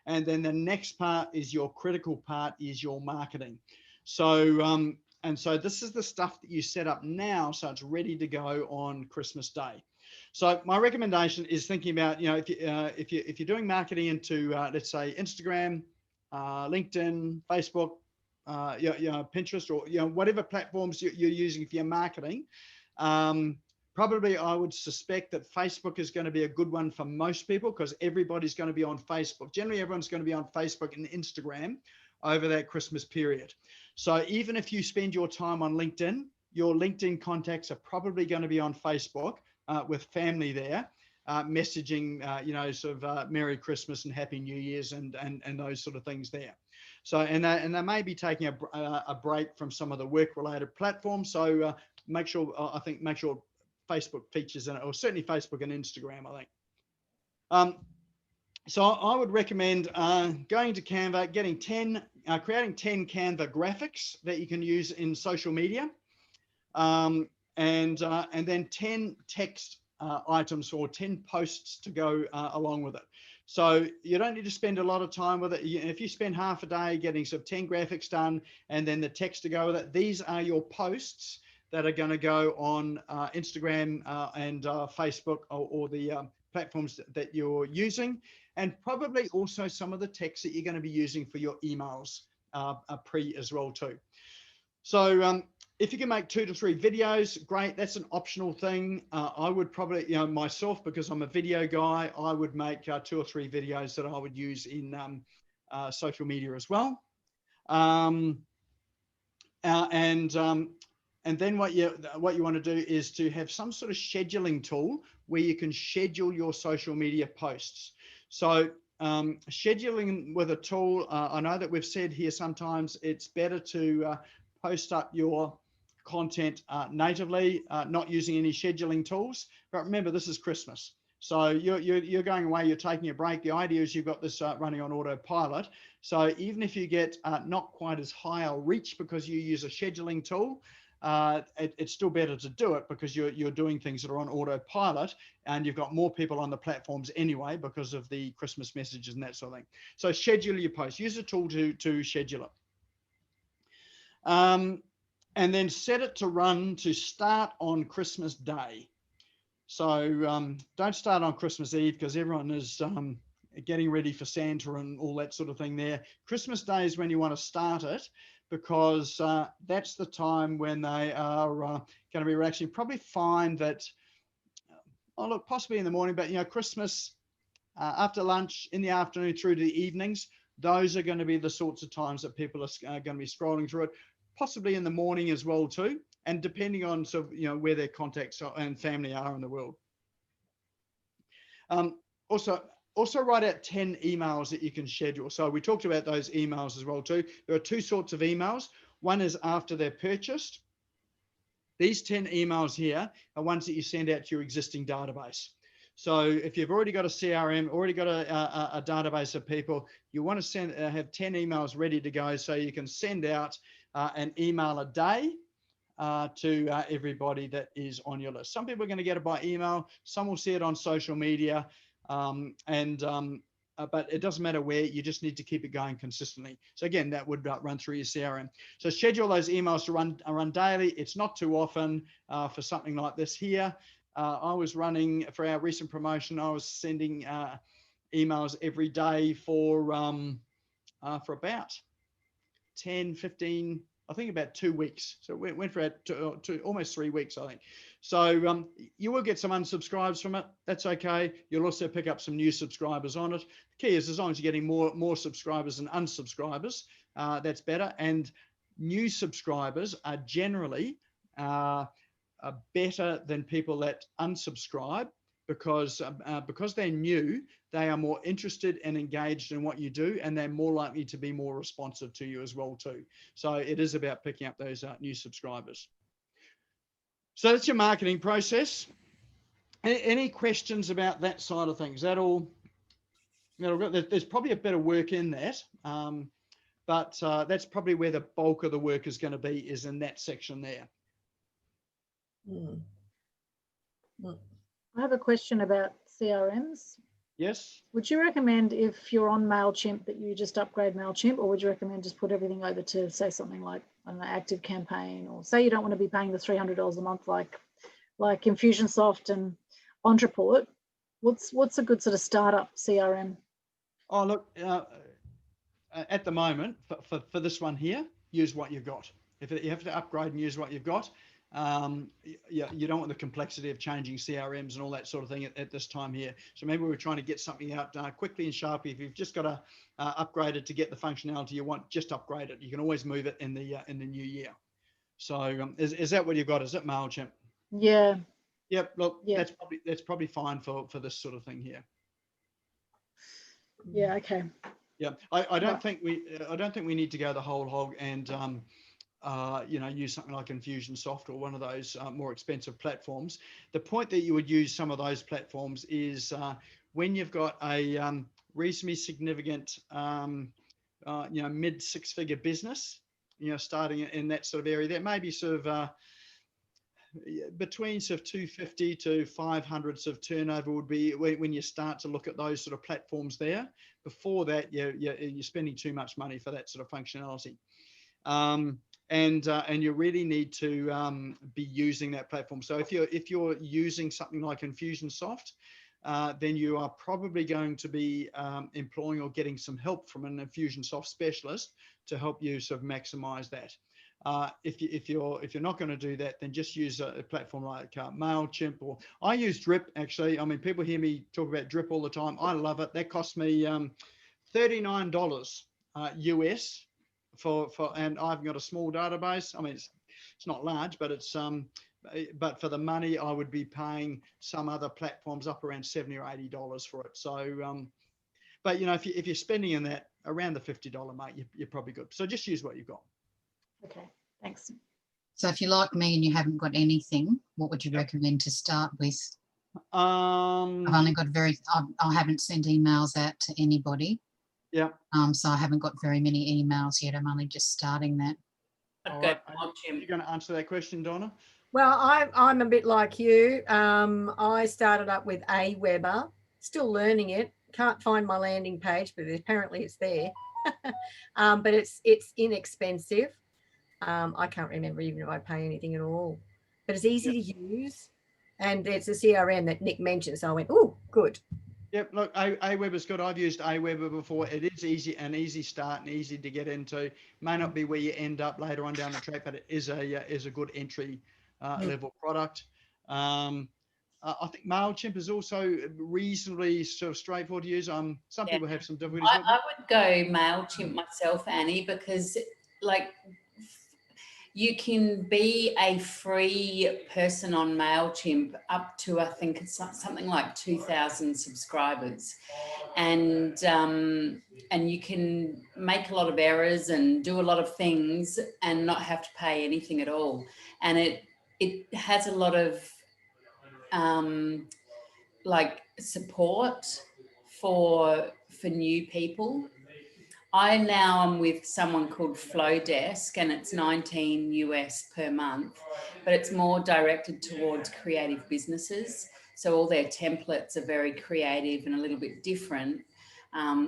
And then the next part is your critical part, is your marketing. So and so this is the stuff that you set up now, so it's ready to go on Christmas Day. So my recommendation is thinking about, if you're doing marketing into let's say Instagram, LinkedIn, Facebook, Pinterest, or whatever platforms you're using for your marketing. Probably I would suspect that Facebook is going to be a good one for most people, because everybody's going to be on Facebook. Generally, everyone's going to be on Facebook and Instagram over that Christmas period. So even if you spend your time on LinkedIn, your LinkedIn contacts are probably going to be on Facebook with family there, messaging, sort of Merry Christmas and Happy New Year's and those sort of things there. So, and they may be taking a break from some of the work-related platforms. So make sure Facebook features in it, or certainly Facebook and Instagram, I think. So I would recommend going to Canva, creating 10 Canva graphics that you can use in social media, and then 10 text items or 10 posts to go along with it. So you don't need to spend a lot of time with it. If you spend half a day getting sort of 10 graphics done and then the text to go with it, these are your posts that are going to go on Instagram and Facebook or the platforms that you're using, and probably also some of the text that you're going to be using for your emails as well too. So if you can make 2 to 3 videos, great. That's an optional thing. I would probably, myself, because I'm a video guy, I would make 2 or 3 videos that I would use in social media as well. And then what you want to do is to have some sort of scheduling tool where you can schedule your social media posts. So scheduling with a tool, I know that we've said here sometimes it's better to post up your content natively, not using any scheduling tools. But remember, this is Christmas. So you're going away, you're taking a break. The idea is you've got this running on autopilot. So even if you get not quite as high a reach because you use a scheduling tool, it's still better to do it because you're doing things that are on autopilot, and you've got more people on the platforms anyway because of the Christmas messages and that sort of thing. So schedule your post. Use a tool to schedule it. And then set it to run to start on Christmas Day. So don't start on Christmas Eve because everyone is getting ready for Santa and all that sort of thing there. Christmas Day is when you want to start it, because that's the time when they are going to be relaxing. Probably find that, look, possibly in the morning, but Christmas after lunch, in the afternoon through to the evenings, those are going to be the sorts of times that people are going to be scrolling through it. Possibly in the morning as well too, and depending on sort of where their contacts and family are in the world. Also write out 10 emails that you can schedule. So we talked about those emails as well too. There are 2 sorts of emails. One is after they're purchased. These 10 emails here are ones that you send out to your existing database. So if you've already got a CRM, already got a database of people, you want to have 10 emails ready to go, so you can send out an email a day to everybody that is on your list. Some people are going to get it by email. Some will see it on social media. But it doesn't matter where, you just need to keep it going consistently. So again, that would run through your CRM. So schedule those emails to run daily. It's not too often for something like this here. I was running for our recent promotion. I was sending emails every day for about 10, 15, I think about 2 weeks. So it went for about almost 3 weeks, I think. So you will get some unsubscribes from it. That's okay. You'll also pick up some new subscribers on it. The key is, as long as you're getting more subscribers than unsubscribers, that's better. And new subscribers are generally better than people that unsubscribe, because they're new, they are more interested and engaged in what you do, and they're more likely to be more responsive to you as well too. So it is about picking up those new subscribers. So that's your marketing process. Any questions about that side of things? That all? There's probably a bit of work in that, but that's probably where the bulk of the work is going to be, is in that section there. I have a question about CRMs. Yes. Would you recommend, if you're on MailChimp, that you just upgrade MailChimp, or would you recommend just put everything over to, say, something like an Active Campaign, or say you don't want to be paying the $300 a month like Infusionsoft and Ontraport? What's a good sort of startup CRM? Oh, look, at the moment, for this one here, use what you've got. If you have to upgrade and use what you've got, you don't want the complexity of changing CRMs and all that sort of thing at this time here. So maybe we're trying to get something out quickly and sharply. If you've just got to upgrade it to get the functionality you want, just upgrade it. You can always move it in the new year. So is that what you've got? Is it MailChimp? Yeah. Yep. Look, yeah. That's probably fine for this sort of thing here. Yeah. Okay. Yeah. I don't think we need to go the whole hog and use something like Infusionsoft or one of those more expensive platforms. The point that you would use some of those platforms is when you've got a reasonably significant, mid six-figure business, starting in that sort of area. That may be sort of between sort of 250 to 500 sort of turnover would be when you start to look at those sort of platforms there. Before that, you're spending too much money for that sort of functionality. And you really need to be using that platform. So if you're using something like Infusionsoft, then you are probably going to be employing or getting some help from an Infusionsoft specialist to help you sort of maximize that. If you're not going to do that, then just use a platform like MailChimp, or I use Drip actually. I mean, people hear me talk about Drip all the time. I love it. That cost me $39 US and I've got a small database. I mean, it's not large, but it's but for the money I would be paying some other platforms up around $70 or $80 for it. So but if you're spending in that around the $50 mark, you're probably good. So just use what you've got. Okay, thanks. So if you're like me and you haven't got anything, what would you recommend to start with? I've only got I haven't sent emails out to anybody. Yeah. So I haven't got very many emails yet. I'm only just starting that. Right. You're going to answer that question, Donna? Well, I'm a bit like you. I started up with Aweber, still learning it. Can't find my landing page, but apparently it's there. But it's inexpensive. I can't remember even if I pay anything at all. But it's easy to use, and it's a CRM that Nick mentioned. So I went, oh, good. Yep, look, Aweber's good. I've used Aweber before. It is easy start and easy to get into. May not be where you end up later on down the track, but it is a good entry level product. I think MailChimp is also reasonably sort of straightforward to use. Some people have some difficulties. I would go MailChimp myself, Annie, because like you can be a free person on MailChimp up to, I think it's something like 2,000 subscribers. And you can make a lot of errors and do a lot of things and not have to pay anything at all. And it has a lot of like support for new people. I now am with someone called Flowdesk, and it's $19 US per month, but it's more directed towards creative businesses. So all their templates are very creative and a little bit different,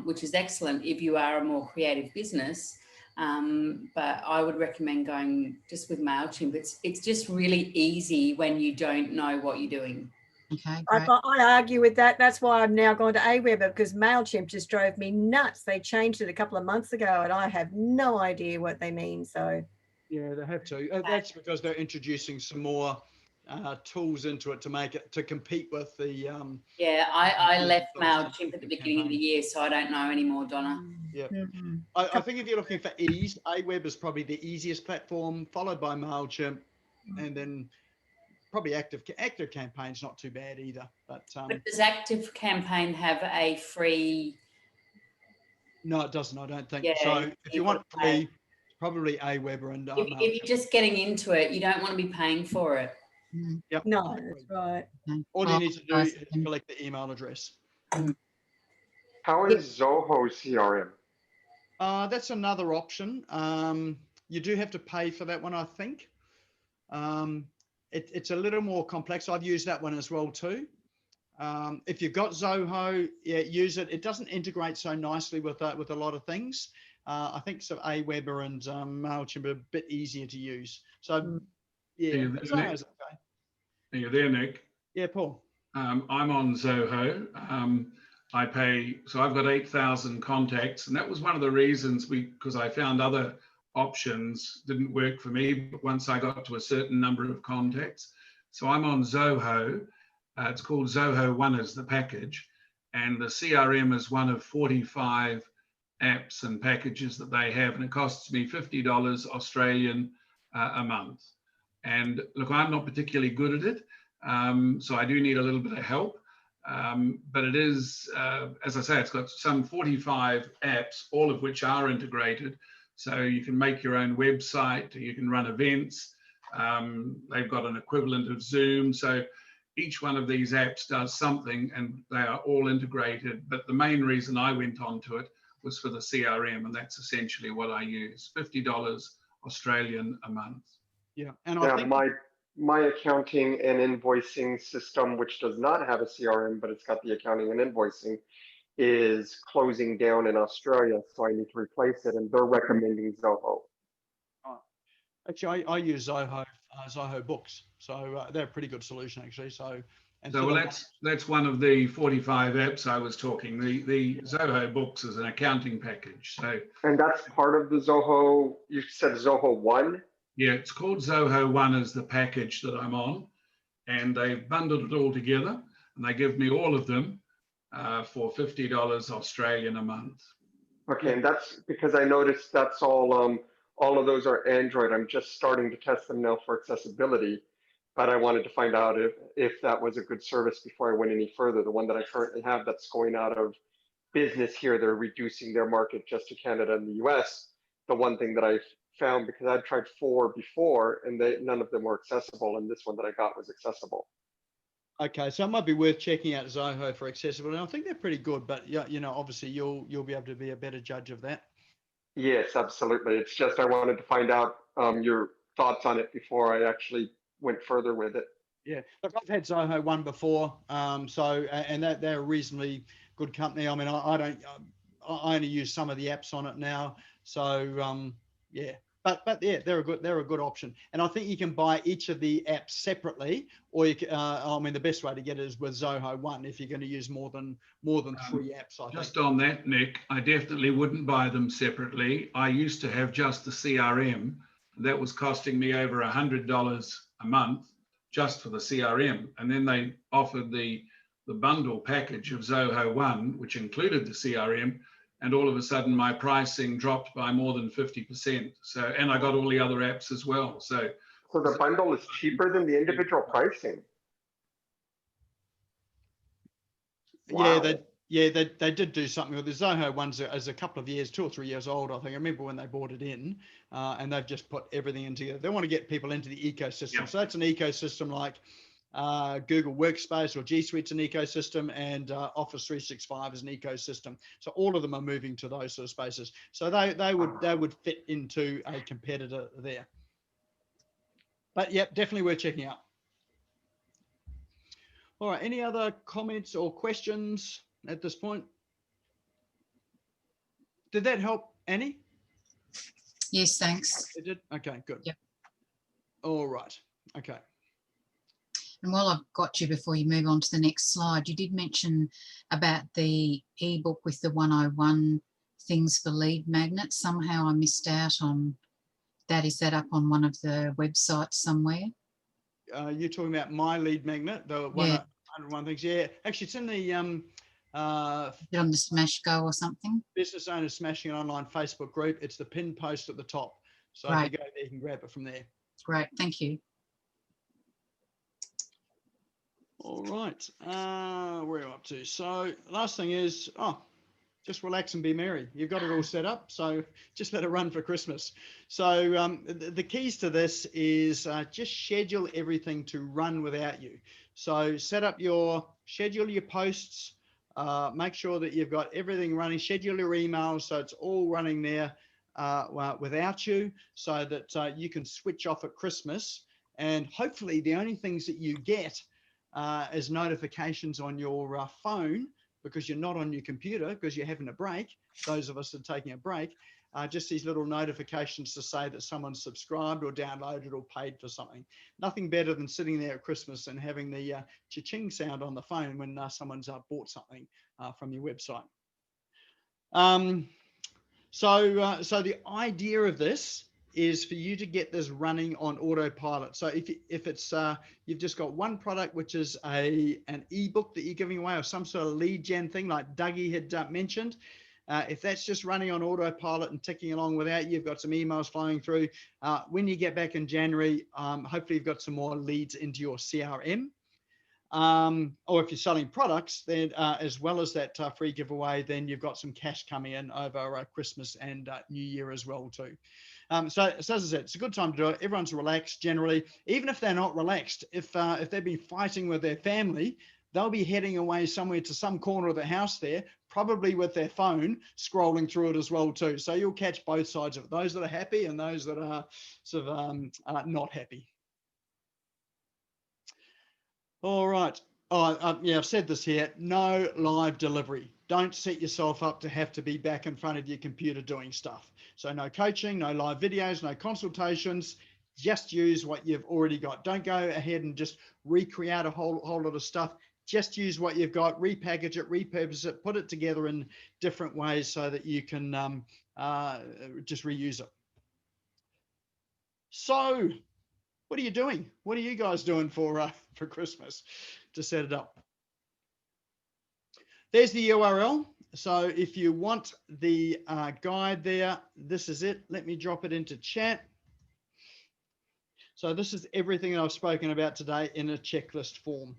which is excellent if you are a more creative business. But I would recommend going just with MailChimp. It's just really easy when you don't know what you're doing. Okay, I argue with that. That's why I'm now going to Aweber, because MailChimp just drove me nuts. They changed it a couple of months ago and I have no idea what they mean. So yeah, they have to. That's because they're introducing some more tools into it to make it to compete with the I left MailChimp at the beginning of the year, so I don't know anymore, Donna. Yeah. I think if you're looking for ease, Aweber is probably the easiest platform, followed by MailChimp, and then probably active campaign's not too bad either. But does Active Campaign have a free? No, it doesn't. I don't think Yeah, so. If you want free, probably Aweber and if you're just getting into it, you don't want to be paying for it. Yep. No, that's right. All you need to do is collect the email address. How is Zoho CRM? That's another option. You do have to pay for that one, I think. It's a little more complex. I've used that one as well too. If you've got Zoho, yeah, use it. It doesn't integrate so nicely with a lot of things. I think so Aweber and MailChimp are a bit easier to use. So yeah, Zoho's okay. Are you there, Nick? Yeah, Paul. I'm on Zoho. I pay, so I've got 8,000 contacts, and that was one of the reasons because I found other options didn't work for me, but once I got to a certain number of contacts. So I'm on Zoho. It's called Zoho One is the package, and the CRM is one of 45 apps and packages that they have, and it costs me $50 Australian a month. And look, I'm not particularly good at it, so I do need a little bit of help. But it is, as I say, it's got some 45 apps, all of which are integrated. So you can make your own website, you can run events. They've got an equivalent of Zoom. So each one of these apps does something, and they are all integrated. But the main reason I went onto it was for the CRM, and that's essentially what I use, $50 Australian a month. Yeah, and I think my accounting and invoicing system, which does not have a CRM, but it's got the accounting and invoicing, is closing down in Australia, so I need to replace it, and they're recommending Zoho. Actually, I use Zoho Books, so they're a pretty good solution actually. So that's one of the 45 apps I was talking. The Zoho Books is an accounting package. So and that's part of the Zoho. You said Zoho One. Yeah, it's called Zoho One is the package that I'm on, and they've bundled it all together, and they give me all of them for $50 Australian a month. Okay, and that's because I noticed that's all of those are Android. I'm just starting to test them now for accessibility, but I wanted to find out if that was a good service before I went any further. The one that I currently have that's going out of business here, they're reducing their market just to Canada and the US. The one thing that I found, because I'd tried 4 before and none of them were accessible, and this one that I got was accessible. Okay, so it might be worth checking out Zoho for accessibility. I think they're pretty good, but yeah, obviously you'll be able to be a better judge of that. Yes, absolutely. It's just I wanted to find out your thoughts on it before I actually went further with it. Yeah, look, I've had Zoho One before, and they're a reasonably good company. I mean, I only use some of the apps on it now, so yeah. But yeah, they're a good option, and I think you can buy each of the apps separately, or you can, I mean, the best way to get it is with Zoho One if you're going to use more than 3 apps. I just think. On that, Nick, I definitely wouldn't buy them separately. I used to have just the CRM. That was costing me over $100 a month just for the CRM, and then they offered the bundle package of Zoho One, which included the CRM. And all of a sudden my pricing dropped by more than 50%. So, and I got all the other apps as well. So the bundle is cheaper than the individual pricing. Wow. They did do something with the Zoho ones as a couple of years, 2 or 3 years old, I think. I remember when they bought it in, and they've just put everything in together. They want to get people into the ecosystem. Yeah. So that's an ecosystem like Google Workspace or G Suite's an ecosystem, and Office 365 is an ecosystem. So all of them are moving to those sort of spaces. So they would fit into a competitor there. But yeah, definitely worth checking out. All right, any other comments or questions at this point? Did that help, Annie? Yes, thanks. It did? Okay, good. Yep. All right, okay. And while I've got you, before you move on to the next slide, you did mention about the ebook with the 101 things for lead magnets. Somehow I missed out on that. Is that up on one of the websites somewhere? You're talking about my lead magnet, the 101 things. Yeah, actually it's in the on the SmashGo or something. Business Owners Smashing an Online Facebook group. It's the pinned post at the top. So if you go there, you can grab it from there. Great, thank you. All right, where am I up to? So last thing is, just relax and be merry. You've got it all set up, so just let it run for Christmas. So the keys to this is just schedule everything to run without you. So schedule your posts, make sure that you've got everything running, schedule your emails so it's all running there without you, so that you can switch off at Christmas. And hopefully the only things that you get as notifications on your phone, because you're not on your computer because you're having a break, those of us that are taking a break, just these little notifications to say that someone's subscribed or downloaded or paid for something. Nothing better than sitting there at Christmas and having the cha-ching sound on the phone when someone's bought something from your website. So the idea of this is for you to get this running on autopilot. So if it's you've just got one product, which is an ebook that you're giving away, or some sort of lead gen thing like Dougie had mentioned, if that's just running on autopilot and ticking along without you, you've got some emails flowing through. When you get back in January, hopefully you've got some more leads into your CRM. Or if you're selling products, then as well as that free giveaway, then you've got some cash coming in over Christmas and New Year as well too. So as I said, it's a good time to do it. Everyone's relaxed generally. Even if they're not relaxed, if they've been fighting with their family, they'll be heading away somewhere to some corner of the house there, probably with their phone, scrolling through it as well too. So you'll catch both sides of it, those that are happy and those that are sort of not happy. All right. Yeah, I've said this here. No live delivery. Don't set yourself up to have to be back in front of your computer doing stuff. So no coaching, no live videos, no consultations. Just use what you've already got. Don't go ahead and just recreate a whole lot of stuff. Just use what you've got, repackage it, repurpose it, put it together in different ways so that you can just reuse it. So what are you doing? What are you guys doing for Christmas to set it up? There's the URL. So if you want the guide there, this is it. Let me drop it into chat. So this is everything that I've spoken about today in a checklist form.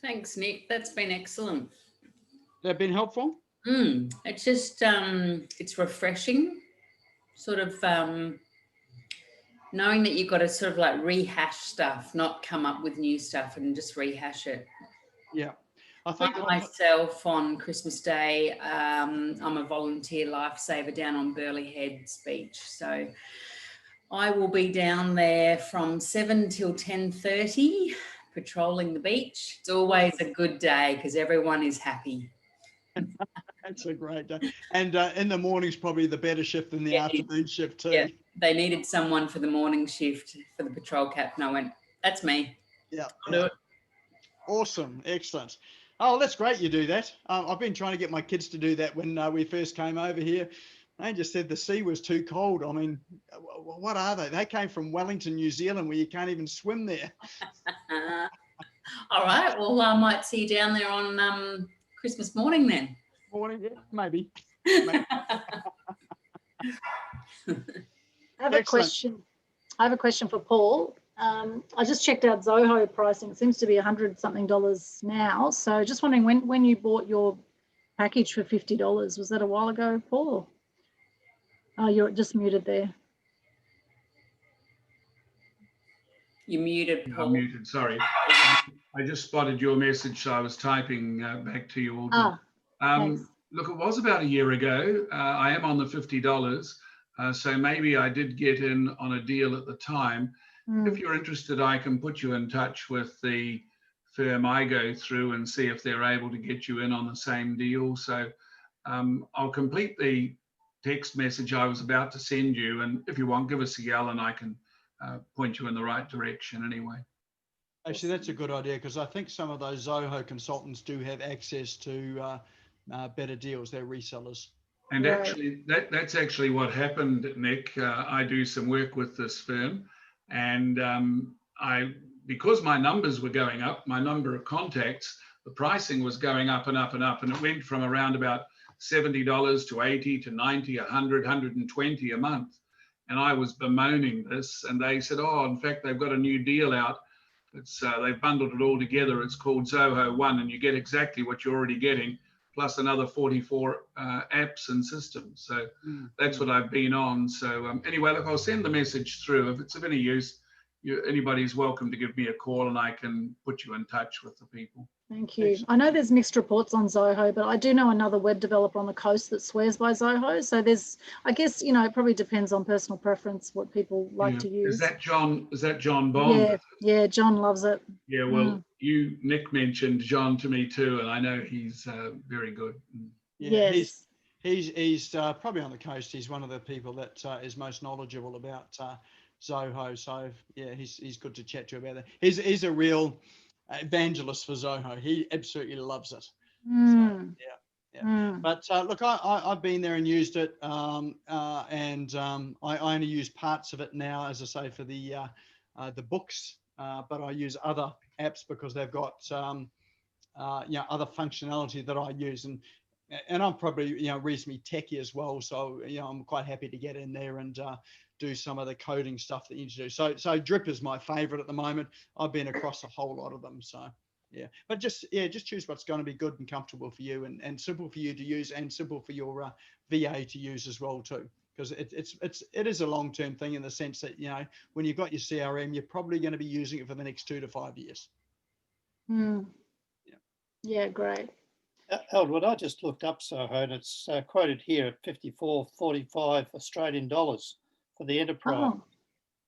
Thanks, Nick. That's been excellent. That been helpful? It's just, it's refreshing, sort of knowing that you've got to sort of like rehash stuff, not come up with new stuff and just rehash it. Yeah. I think myself on Christmas Day, I'm a volunteer lifesaver down on Burleigh Heads Beach. So I will be down there from 7 till 10:30 patrolling the beach. It's always a good day because everyone is happy. That's a great day. And in the morning's probably the better shift than the afternoon shift too. Yeah, they needed someone for the morning shift for the patrol captain. I went, that's me. Yeah. I'll do it. Awesome. Excellent. Oh, that's great you do that. I've been trying to get my kids to do that when we first came over here. They just said the sea was too cold. I mean, what are they? They came from Wellington, New Zealand, where you can't even swim there. All right. Well, I might see you down there on Christmas morning then. Morning, yeah, maybe. I have a question. I have a question for Paul. I just checked out Zoho pricing. It seems to be $100-something now. So just wondering when you bought your package for $50, was that a while ago, Paul? Oh, you're just muted there. You're muted, Paul. I'm muted, sorry. I just spotted your message, so I was typing back to you all. Look, it was about a year ago. I am on the $50, so maybe I did get in on a deal at the time. If you're interested, I can put you in touch with the firm I go through and see if they're able to get you in on the same deal. So I'll complete the text message I was about to send you, and if you want, give us a yell and I can point you in the right direction anyway. Actually, that's a good idea because I think some of those Zoho consultants do have access to better deals. They're resellers. And actually, that's actually what happened, Nick. I do some work with this firm, and because my numbers were going up, my number of contacts, the pricing was going up and up and up, and it went from around about $70 to $80 to $90, $100, $120 a month. And I was bemoaning this, and they said, oh, in fact, they've got a new deal out. It's they've bundled it all together. It's called Zoho One, and you get exactly what you're already getting, plus another 44 apps and systems. So that's what I've been on. So anyway, look, I'll send the message through. If it's of any use, anybody's welcome to give me a call, and I can put you in touch with the people. Thank you. I know there's mixed reports on Zoho, but I do know another web developer on the coast that swears by Zoho. So there's, I guess, you know, it probably depends on personal preference what people like to use. Is that John Bond? Yeah, yeah, John loves it. Yeah, well, Nick mentioned John to me too, and I know he's very good. Yeah, yes. He's probably on the coast. He's one of the people that is most knowledgeable about Zoho. So yeah, he's good to chat to about that. He's a real evangelist for Zoho. He absolutely loves it. So, yeah. But look, I've been there and used it, and I only use parts of it now, as I say, for the books. But I use other apps because they've got other functionality that I use, and I'm probably reasonably techy as well. So I'm quite happy to get in there and do some of the coding stuff that you need to do. So Drip is my favorite at the moment. I've been across a whole lot of them. So yeah, but just choose what's going to be good and comfortable for you, and simple for you to use, and simple for your VA to use as well too. Because it is a long-term thing in the sense that when you've got your CRM, you're probably going to be using it for the next 2 to 5 years. Yeah, great. Eldwood, I just looked up Zoho, and it's quoted here at 54.45 Australian dollars for the enterprise.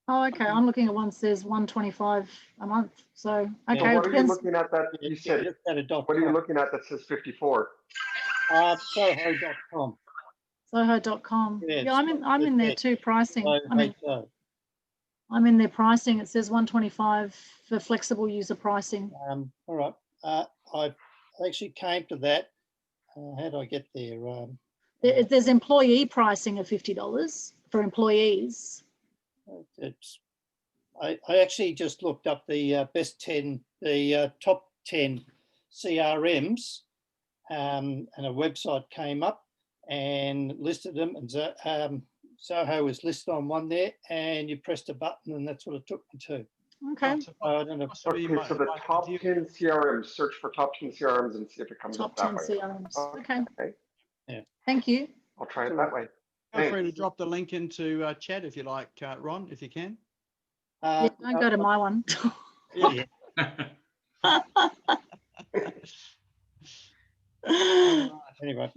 Oh, okay. I'm looking at one that says 125 a month. So okay. So what are you looking at that you said? What are you looking at that says 54? Zoho.com. Zoho.com. Yeah, I'm in there too. Pricing. So, I'm in their pricing. It says 125 for flexible user pricing. All right. I actually came to that. How do I get there? There's employee pricing of $50 for employees. I actually just looked up the top 10 CRMs, and a website came up and listed them, and Zoho was listed on one there, and you pressed a button, and that's what it took me to. Okay. I don't know. Okay, so the top 10 CRMs, search for top 10 CRMs and see if it comes up that way. Top 10 CRMs. Okay. Yeah. Thank you. I'll try it that way. Feel free to drop the link into chat if you like, Ron, if you can. Yeah, don't go to my one. Yeah. Anyway.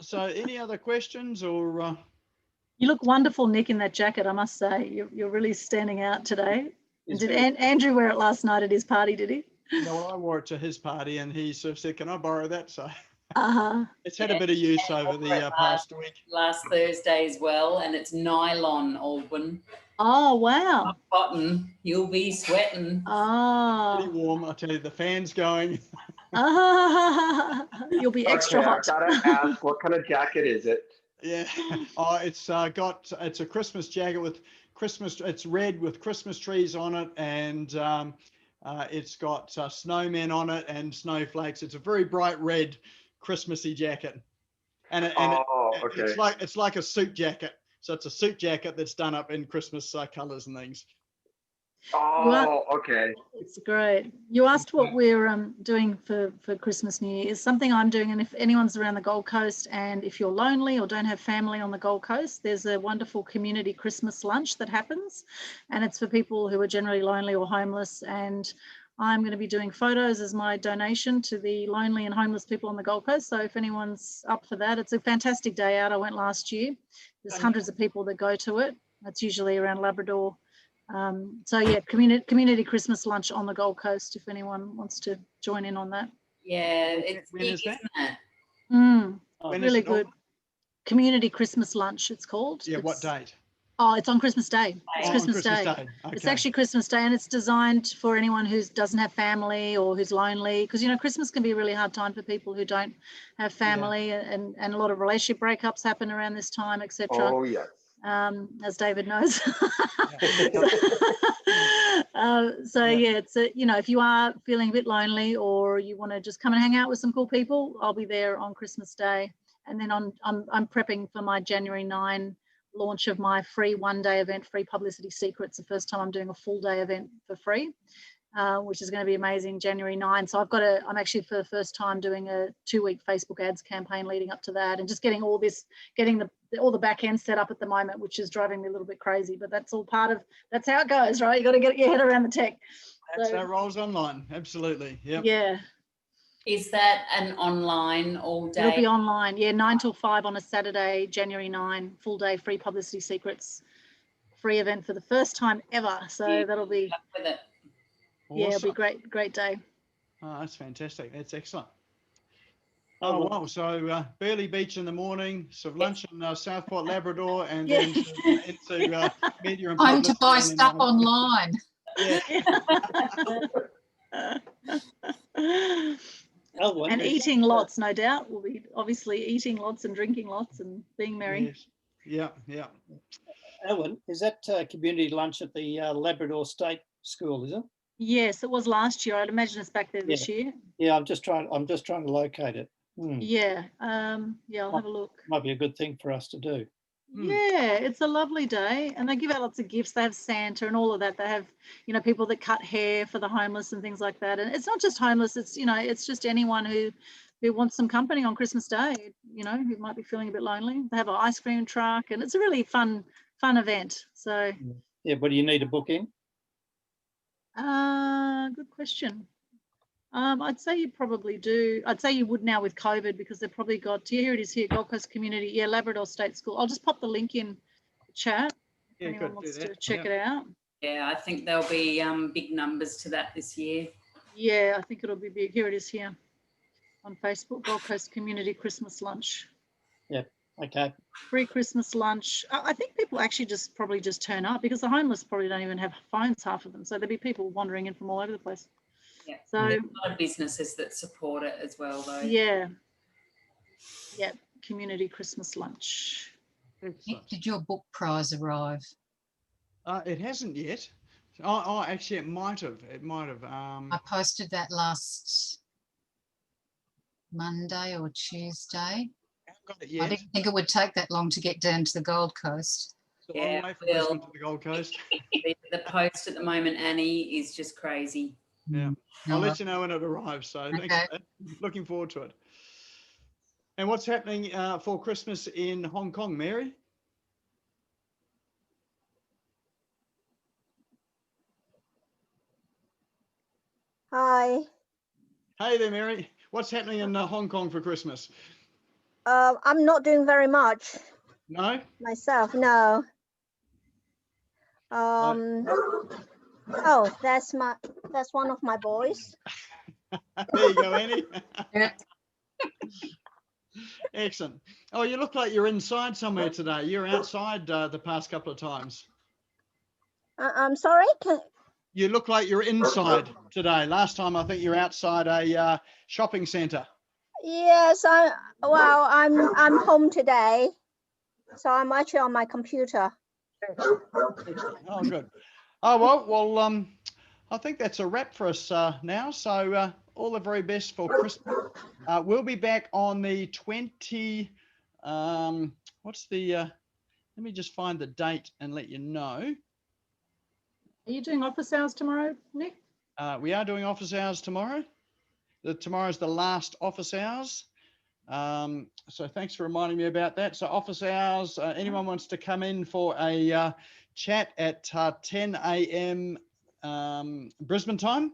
So any other questions or? You look wonderful, Nick, in that jacket, I must say. You're really standing out today. Did Andrew wear it last night at his party, did he? No, well, I wore it to his party, and he sort of said, can I borrow that? So it's had a Yeah. bit of use over the past week. Last Thursday as well, and it's nylon, Aldwyn. Oh, wow. Not cotton. You'll be sweating. Pretty Oh. warm, I'll tell you, the fan's going. You'll be extra hot. I gotta ask, what kind of jacket is it? Yeah. Oh, it's a Christmas jacket with it's red with Christmas trees on it, and it's got snowmen on it and snowflakes. It's a very bright red Christmassy jacket. And it's like a suit jacket. So it's a suit jacket that's done up in Christmas colors and things. Oh, okay. It's great. You asked what we're doing for Christmas, New Year's. Something I'm doing, and if anyone's around the Gold Coast and if you're lonely or don't have family on the Gold Coast, there's a wonderful community Christmas lunch that happens, and it's for people who are generally lonely or homeless, and I'm going to be doing photos as my donation to the lonely and homeless people on the Gold Coast. So if anyone's up for that, it's a fantastic day out. I went last year. There's hundreds of people that go to it. It's usually around Labrador. So yeah, community Christmas lunch on the Gold Coast if anyone wants to join in on that. Yeah, it's When big, is that? isn't it? Really good. Community Christmas lunch, it's called. Yeah, what date? Oh, it's on Christmas Day. It's Oh, Christmas Day. Okay. It's actually Christmas Day, and it's designed for anyone who doesn't have family or who's lonely, because Christmas can be a really hard time for people who don't have family, and a lot of relationship breakups happen around this time, etc. Oh, yes. As David knows. So yeah, it's if you are feeling a bit lonely or you want to just come and hang out with some cool people, I'll be there on Christmas Day. And then I'm prepping for my January 9 launch of my free one-day event, Free Publicity Secrets. The first time I'm doing a full day event for free, which is going to be amazing, January 9. So I'm actually for the first time doing a 2-week Facebook ads campaign leading up to that, and just getting all the back end set up at the moment, which is driving me a little bit crazy, but that's all that's how it goes, right? You got to get your head around the tech. That's how it rolls online. Absolutely. Yep. Yeah. Is that an online all day? It'll be online. Yeah. 9 till 5 on a Saturday, January 9, full day Free Publicity Secrets, free event for the first time ever. So that'll be, with it. Awesome. Yeah, it'll be great day. Oh, that's fantastic. That's excellent. Oh, wow. So Burleigh Beach in the morning, some lunch in Southport, Labrador, and then into media and Time to buy publicity stuff online. Yeah. And eating lots, no doubt. We'll be obviously eating lots and drinking lots and being merry. Yes. Yeah, yeah. Owen, is that community lunch at the Labrador State School, is it? Yes, it was last year. I'd imagine it's back there this year. Yeah, I'm just trying to locate it. Yeah, yeah, I'll have a look. Might be a good thing for us to do. Yeah, it's a lovely day, and they give out lots of gifts. They have Santa and all of that. They have, people that cut hair for the homeless and things like that. And it's not just homeless. It's it's just anyone who wants some company on Christmas Day. Who might be feeling a bit lonely. They have an ice cream truck, and it's a really fun event. So yeah, but do you need to book in? Good question. I'd say you probably do. I'd say you would now with COVID, because they've probably got, here it is here, Gold Coast Community, yeah, Labrador State School. I'll just pop the link in the chat if anyone wants to check it out. Yeah, I think there'll be big numbers to that this year. Yeah, I think it'll be big. Here it is here on Facebook, Gold Coast Community Christmas Lunch. Yep, okay. Free Christmas lunch. I think people actually probably just turn up, because the homeless probably don't even have phones, half of them. So there'll be people wandering in from all over the place. Yeah, so there's a lot of businesses that support it as well, though. Yeah, community Christmas lunch. Nick, did your book prize arrive? It hasn't yet. Oh, actually, it might have. I posted that last Monday or Tuesday. I haven't got it yet. I didn't think it would take that long to get down to the Gold Coast. It's a long way from Brisbane to the Gold Coast. The post at the moment, Annie, is just crazy. Yeah, I'll let you know when it arrives. So thanks for that. Looking forward to it. And what's happening for Christmas in Hong Kong, Mary? Hi. Hey there, Mary. What's happening in Hong Kong for Christmas? I'm not doing very much. No? Myself, no. Oh, that's one of my boys. There you go, Annie. Excellent. Oh, you look like you're inside somewhere today. You're outside the past couple of times. I'm sorry? You look like you're inside today. Last time, I think you're outside a shopping centre. Yes, I'm home today, so I'm actually on my computer. Oh, good. Oh, well, I think that's a wrap for us now. So all the very best for Christmas. We'll be back on the 20. Let me just find the date and let you know. Are you doing office hours tomorrow, Nick? We are doing office hours tomorrow. Tomorrow's the last office hours. So thanks for reminding me about that. So office hours, anyone wants to come in for a chat at 10 a.m. Brisbane time.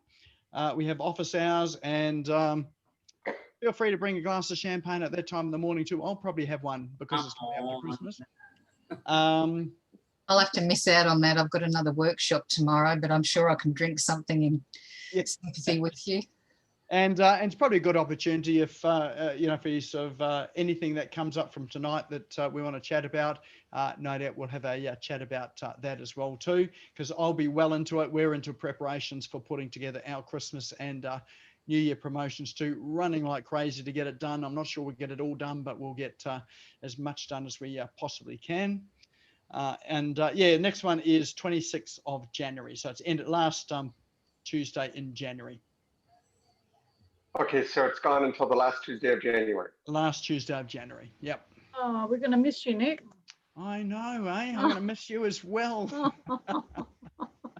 We have office hours, and feel free to bring a glass of champagne at that time in the morning too. I'll probably have one because it's coming up to Christmas. I'll have to miss out on that. I've got another workshop tomorrow, but I'm sure I can drink something in sympathy with you. And it's probably a good opportunity if, for you sort of anything that comes up from tonight that we want to chat about. No doubt we'll have a chat about that as well too, because I'll be well into it. We're into preparations for putting together our Christmas and New Year promotions too, running like crazy to get it done. I'm not sure we'll get it all done, but we'll get as much done as we possibly can. Next one is 26th of January. So it's ended last Tuesday in January. Okay, so it's gone until the last Tuesday of January. Last Tuesday of January, yep. Oh, we're going to miss you, Nick. I know, eh? I'm going to miss you as well.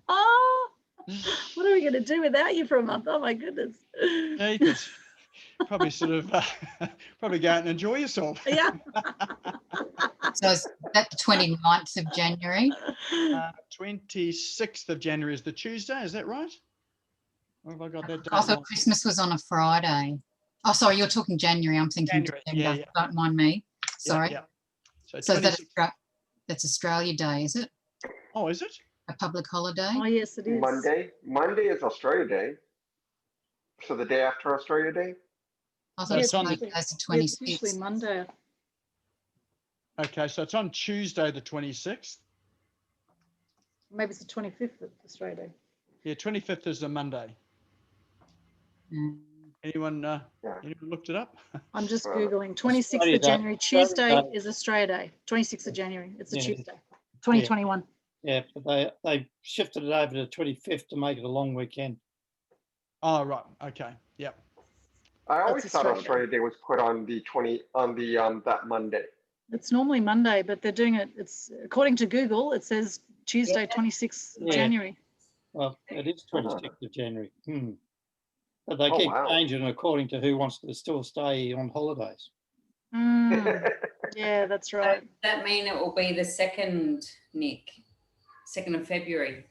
Oh, what are we going to do without you for a month? Oh my goodness. Yeah, you could probably sort of probably go out and enjoy yourself. Yeah. So is that the 29th of January? 26th of January is the Tuesday. Is that right? Or have I got that date I thought wrong? Christmas was on a Friday. Oh, sorry, you're talking January. I'm thinking January, December. yeah. Don't mind me. Sorry. Yeah. So that's Australia Day, is it? Oh, is it? A public holiday? Oh, yes, it is. Monday is Australia Day. So the day after Australia Day? I thought it's on Australia the- Day's the Yeah, it's 26th. usually Monday. Okay, so it's on Tuesday, the 26th. Maybe it's the 25th of Australia Day. Yeah, 25th is a Monday. Mm. Anyone looked it up? I'm just Googling. 26th Australia of Day. January. Tuesday Australia Day. is Australia Day. 26th of January. It's a Yeah. Tuesday. 2021. Yeah, but they shifted it over to 25th to make it a long weekend. Oh, right. Okay. Yep. I always That's thought Australia Australia Day was put on the that Monday. It's normally Monday, but they're doing it. It's according to Google, it says Tuesday, 26th of Yeah. January. Well, it is 26th of January. But they keep wow. changing according to who wants to still stay on holidays. Mm, yeah, that's So right. does that mean it will be the 2nd, Nick? 2nd of February?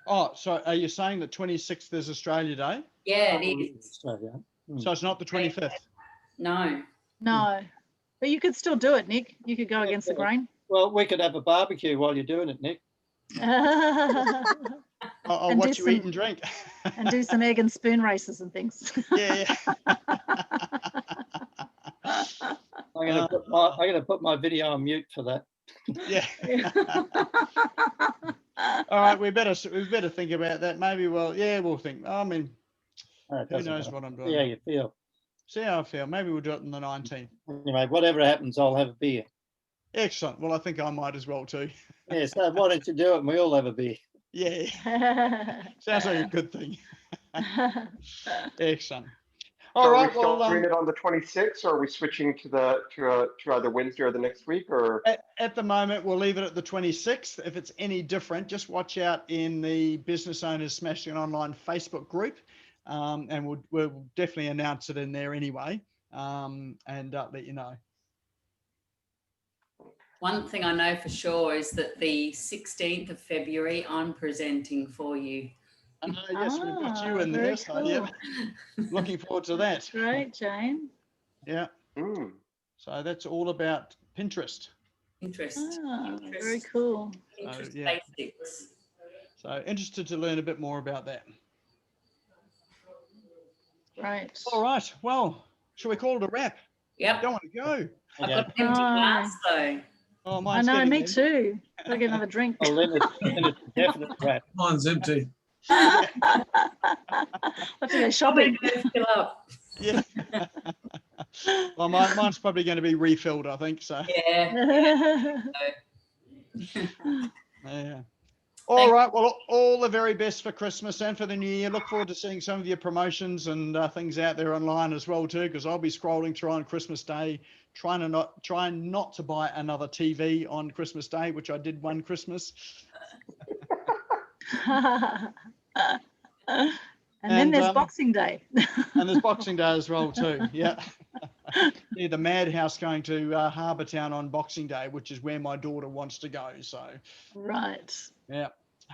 Oh, so are you saying that 26th is Australia Day? Yeah, it is. Australia. So it's not the 25th? No. No, but you could still do it, Nick. You could go against the grain. Well, we could have a barbecue while you're doing it, Nick. I'll And watch do you eat and drink. and do some egg and spoon races and things. Yeah. I'm gonna put my video on mute for that. Yeah. All right, we better think about that. Maybe we'll think. I mean, It who doesn't knows matter. what I'm See doing? how you feel. See how I feel. Maybe we'll do it on the 19th. Anyway, whatever happens, I'll have a beer. Excellent. Well, I think I might as well too. Yeah, so why don't you do it and we all have a beer? Yeah. Sounds like a good thing. Excellent. So All are right. we still Well, doing it on the 26th, or are we switching to either Wednesday or the next week? Or at the moment, we'll leave it at the 26th. If it's any different, just watch out in the Business Owners Smashing Online Facebook group, and we'll definitely announce it in there anyway, and let you know. One thing I know for sure is that the 16th of February, I'm presenting for you. Yes, we've got you in there. Very So, cool. yeah, looking forward to that. Great, Jane. Yeah. So that's all about Pinterest. Pinterest. Very cool. Pinterest yeah. basics. So interested to learn a bit more about that. Right. All right. Well, shall we call it a wrap? Yep. Don't want to go. I've got an empty glass though. Oh, I mine's know, getting me there. too. Gotta get another drink. Oh, Leonard's a definite wrap. Mine's empty. I'll have to go shopping. Fill up. Yeah. Well, mine's probably going to be refilled, I think. So. Yeah. Yeah. All right. Well, all the very best for Christmas and for the new year. Look forward to seeing some of your promotions and things out there online as well too, because I'll be scrolling through on Christmas Day, trying not to buy another TV on Christmas Day, which I did one Christmas. And then there's Boxing Day. And there's Boxing Day as well too. Yeah. Yeah, the madhouse going to Harbour Town on Boxing Day, which is where my daughter wants to go. So. Right. Yeah,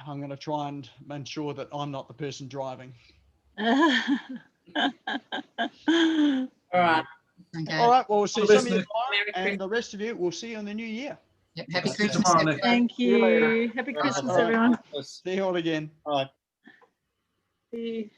I'm going to try and ensure that I'm not the person driving. All right. Okay. All right. Well, we'll see All some the of you best, tomorrow, and the rest of you, we'll see you in the new year. Yep. Happy See you Christmas. tomorrow, Nick. everybody. Thank you later. you. Happy Christmas, All right. everyone. See you all again. All right. See you.